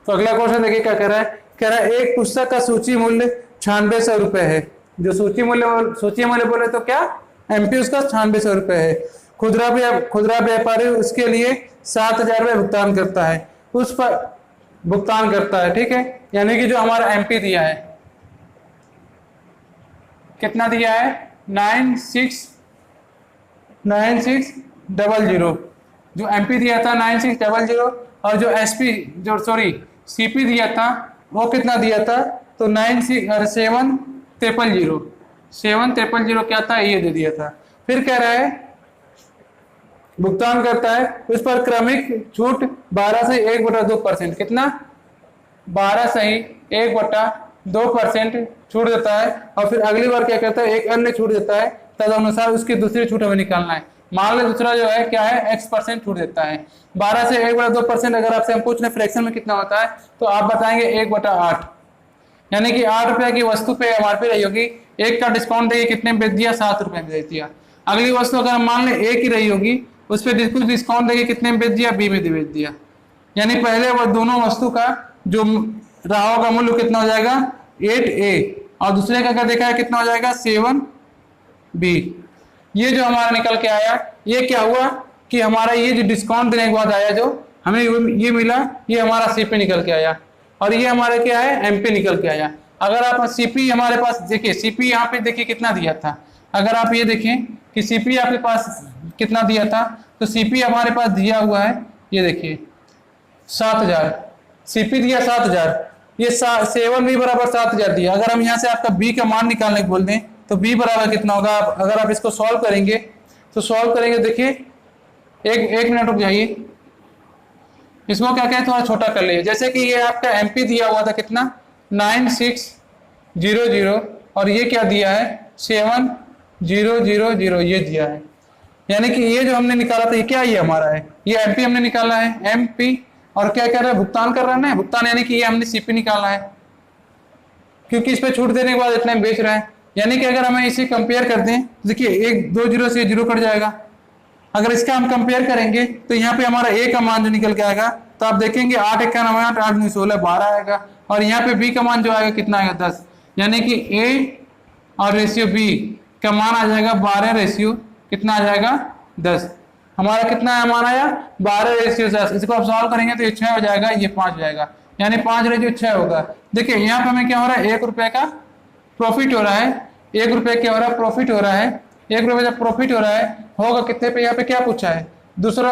तो अगला क्वेश्चन देखिए क्या कह रहा है, कह रहा है एक पुस्तक का सूची मूल्य 9600 रुपए है। जो सूची मूल्य बोले तो क्या, एमपी उसका 9600 रुपए है। खुदरा व्यापारी उसके लिए 7000 रुपये भुगतान करता है, उस पर भुगतान करता है। ठीक है, यानी कि जो हमारा एमपी दिया है, कितना दिया है, 9600। जो एमपी दिया था 9600, और जो एसपी जो सीपी दिया था वो कितना दिया था, तो 7,300 क्या था, ये दे दिया था। फिर कह रहा है भुगतान करता है, उस पर क्रमिक छूट 12 से 1/2%। कितना, 12 से ही 1/2 2% छूट देता है, और फिर अगली बार क्या करता है, एक अन्य छूट देता है, तदनुसार उसकी दूसरी छूट हमें निकालना है। मान लो दूसरा जो है क्या है, x% छूट देता है। 12 से 1/2% अगर आपसे हम पूछ रहे फ्रैक्शन में कितना होता है, तो आप बताएंगे 1/8, यानी कि 8 रुपए की वस्तु पे MRP रही होगी, एक का डिस्काउंट देके कितने में बेच दिया, 7 रुपए में बेच दिया। अगली वस्तु अगर हम मान लें एक ही रही होगी, उस पर कुछ डिस्काउंट देके कितने में बेच दिया, B में बेच दिया। यानी पहले वो दोनों वस्तु का जो रहा होगा मूल्य कितना हो जाएगा, 8A, और दूसरे का क्या देखा है कितना हो जाएगा, 7B। ये जो हमारा निकल के आया, ये क्या हुआ कि हमारा ये जो डिस्काउंट देने के बाद आया, जो हमें ये मिला, ये हमारा CP निकल के आया, और ये हमारे क्या है, MP निकल के आया। अगर आप CP हमारे पास देखिए, CP यहाँ पे देखिए कितना दिया था, अगर आप ये देखें कि CP आपके पास कितना दिया था, तो CP हमारे पास दिया हुआ है, ये देखिए 7000, CP दिया 7000, ये 7B बराबर 7000 दिया। अगर हम यहाँ से आपका B का मान निकालने को बोल दें, तो B बराबर कितना होगा, अगर आप इसको सॉल्व करेंगे, तो सॉल्व करेंगे, देखिए एक मिनट रुक जाइए, इसको क्या कहें, थोड़ा छोटा कर लिए। जैसे कि ये आपका MP दिया हुआ था कितना, 9600, और ये क्या दिया है, 7000, ये दिया है। यानी कि ये जो हमने निकाला था, ये क्या, ये हमारा है, ये MP हमने निकाला है, MP, और क्या कर रहा है, भुगतान कर रहा है ना, भुगतान, यानी कि ये हमने CP निकाला है, क्योंकि इस पे छूट देने के बाद इतना बेच रहा है। यानी कि अगर हमें इसे कंपेयर कर दें, देखिए 1 2 0 से 0 कट जाएगा। अगर इसका हम कंपेयर करेंगे, तो यहाँ पे हमारा A का मान जो निकल के आएगा, तो आप देखेंगे 8 1 8 8 9 16 12 आएगा, और यहाँ पे B का मान जो आएगा कितना आएगा, 10। यानी कि A और रेशियो B का मान आ जाएगा 12 रेशियो कितना आ जाएगा, 10। हमारा कितना मान आया, 12 रेशियो 10। इसको आप सॉल्व करेंगे तो ये 6 हो जाएगा, ये 5 हो जाएगा, यानी 5 रेशियो 6 होगा। देखिए यहाँ पे हमें क्या हो रहा है, 1 रुपए का प्रॉफिट हो रहा है, 1 रुपए क्या हो रहा है, प्रॉफिट हो रहा है। 1 रुपए जब प्रॉफिट हो रहा है, होगा कितने पे, यहाँ पे क्या पूछा है, दूसरा,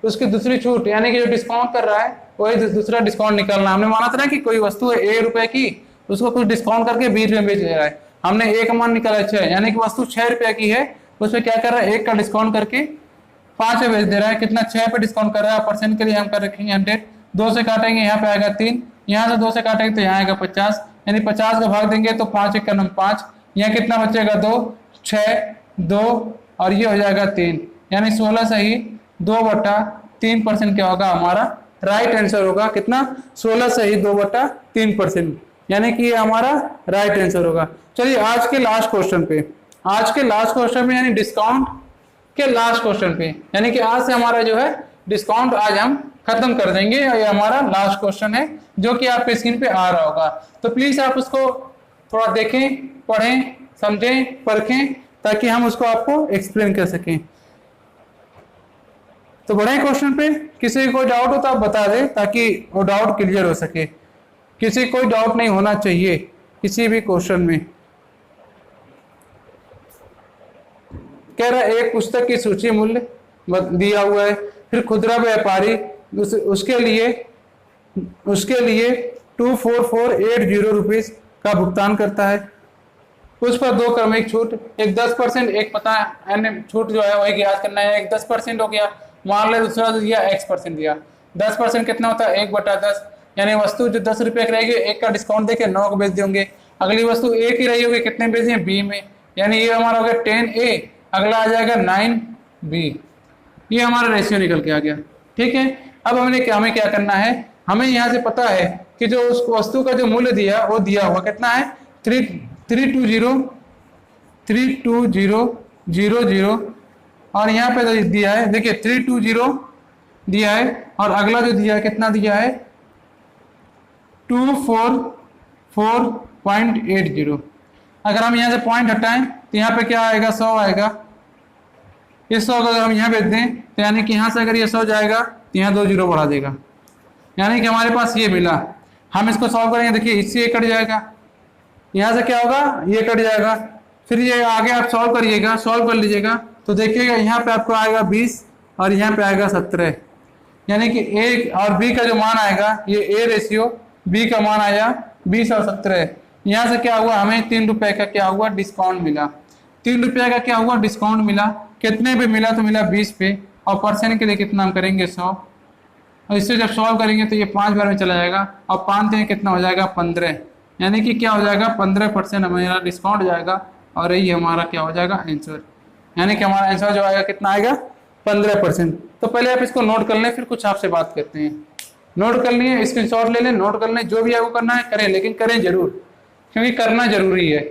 उसकी दूसरी छूट, यानी कि जो डिस्काउंट कर रहा है वही दूसरा डिस्काउंट निकालना। हमने माना था ना कि कोई वस्तु है A रुपए की, उसको कुछ डिस्काउंट करके 20 रुपए में बेच रहा है, हमने A का मान निकाला 6, यानी कि वस्तु 6 रुपए की है, उसमें क्या कर रहा है, 1 का डिस्काउंट करके 5 में बेच दे रहा है। कितना, 6 पे डिस्काउंट कर रहा है, परसेंट के लिए हम कर रखेंगे 100, 2 से काटेंगे यहाँ पे आएगा 3, यहाँ से 2 से काटेंगे तो यहाँ आएगा 50, यानी 50 का भाग देंगे तो 5 1 का 5, यहाँ कितना बचेगा, 2 6 2, और ये हो जाएगा 3, यानी 16 से ही 2/3% क्या होगा, हमारा राइट आंसर होगा। कितना, 16 से ही 2/3%, यानी कि ये हमारा राइट आंसर होगा। चलिए आज के लास्ट क्वेश्चन पे, आज के लास्ट क्वेश्चन में, यानी डिस्काउंट के लास्ट क्वेश्चन पे, यानी कि आज से हमारा जो है डिस्काउंट आज हम खत्म कर देंगे, और ये हमारा लास्ट क्वेश्चन है जो कि आपके स्क्रीन पे आ रहा होगा। तो प्लीज आप उसको थोड़ा देखें, पढ़ें, समझें, परखें, ताकि हम उसको आपको एक्सप्लेन कर सकें। तो बढ़े क्वेश्चन पे, किसी को डाउट हो तो आप बता दें, ताकि वो डाउट क्लियर हो सके। किसी कोई डाउट नहीं होना चाहिए किसी भी क्वेश्चन में। कह रहा है एक पुस्तक की सूची मूल्य दिया हुआ है, फिर खुदरा व्यापारी उसके लिए 24480 रुपीज का भुगतान करता है। उस पर 2 क्रमिक छूट, एक 10%, एक पता अन्य छूट जो है वही ज्ञात करना है। एक 10% हो गया, मान ले दूसरा दिया X% दिया, 10% कितना होता है, 1/10, यानी वस्तु जो 10 रुपए की रहेगी, 1 का डिस्काउंट देके 9 को बेच देंगे। अगली वस्तु 1 ही रही होगी, कितने बेच दें, B में, यानी ये हमारा हो गया 10A, अगला आ जाएगा 9B। ये हमारा रेशियो निकल के आ गया। ठीक है, अब हमें क्या करना है, हमें यहाँ से पता है कि जो उस वस्तु का जो मूल्य दिया वो दिया हुआ कितना है, 32000, और यहाँ पे दिया है, देखिए 320 दिया है, और अगला जो दिया है कितना दिया है, 244.80। अगर हम यहाँ से पॉइंट हटाएं तो यहाँ पे क्या आएगा, 100 आएगा। इस 100 को अगर हम यहाँ भेज दें तो यानी कि यहाँ से अगर ये 100 जाएगा तो यहाँ 2 जीरो बढ़ा देगा, यानी कि हमारे पास ये मिला। हम इसको सॉल्व करेंगे, देखिए इससे ये कट जाएगा, यहाँ से क्या होगा, ये कट जाएगा, फिर ये आगे आप सॉल्व करिएगा, सॉल्व कर लीजिएगा तो देखिएगा यहाँ पे आपको आएगा 20 और यहाँ पे आएगा 17, यानी कि A और B का जो मान आएगा, ये A रेशियो B का मान आया 20 और 17। यहाँ से क्या हुआ, हमें 3 रुपए का क्या हुआ, डिस्काउंट मिला। 3 रुपये का क्या हुआ, डिस्काउंट मिला। कितने पे मिला, तो मिला 20 पे, और परसेंट के लिए कितना हम करेंगे, 100, और इससे जब सॉल्व करेंगे तो ये 5 बार में चला जाएगा, और 5 कितना हो जाएगा, 15। यानी कि क्या हो जाएगा 15% हमारा डिस्काउंट हो जाएगा और यही हमारा क्या हो जाएगा आंसर। यानी कि हमारा आंसर जो आएगा कितना आएगा 15%। तो पहले आप इसको नोट कर लें, फिर कुछ आपसे बात करते हैं। नोट कर लिए, स्क्रीनशॉट ले लें, नोट कर लें, जो भी आपको करना है करें, लेकिन करें जरूर, क्योंकि करना जरूरी है।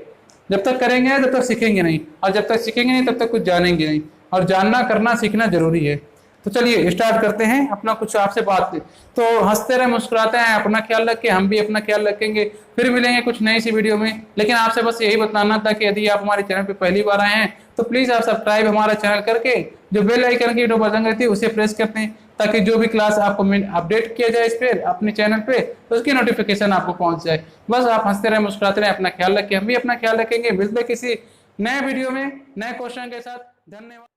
जब तक करेंगे तब तक सीखेंगे नहीं, और जब तक सीखेंगे नहीं तब तक कुछ जानेंगे नहीं, और जानना करना सीखना जरूरी है। तो चलिए स्टार्ट करते हैं अपना कुछ आपसे बात। तो हंसते रहे मुस्कुराते हैं, अपना ख्याल रखें, हम भी अपना ख्याल रखेंगे। फिर मिलेंगे कुछ नई सी वीडियो में। लेकिन आपसे बस यही बताना था कि यदि आप हमारे चैनल पे पहली बार आए हैं तो प्लीज आप सब्सक्राइब हमारा चैनल करके जो बेल आइकन की वीडियो बटन रहती है उसे प्रेस करते हैं, ताकि जो भी क्लास आपको अपडेट किया जाए इस पर अपने चैनल पे तो उसकी नोटिफिकेशन आपको पहुंच जाए। बस आप हंसते रहे मुस्कुराते रहे, अपना ख्याल रखें, हम भी अपना ख्याल रखेंगे। मिलते किसी नए वीडियो में नए क्वेश्चन के साथ। धन्यवाद।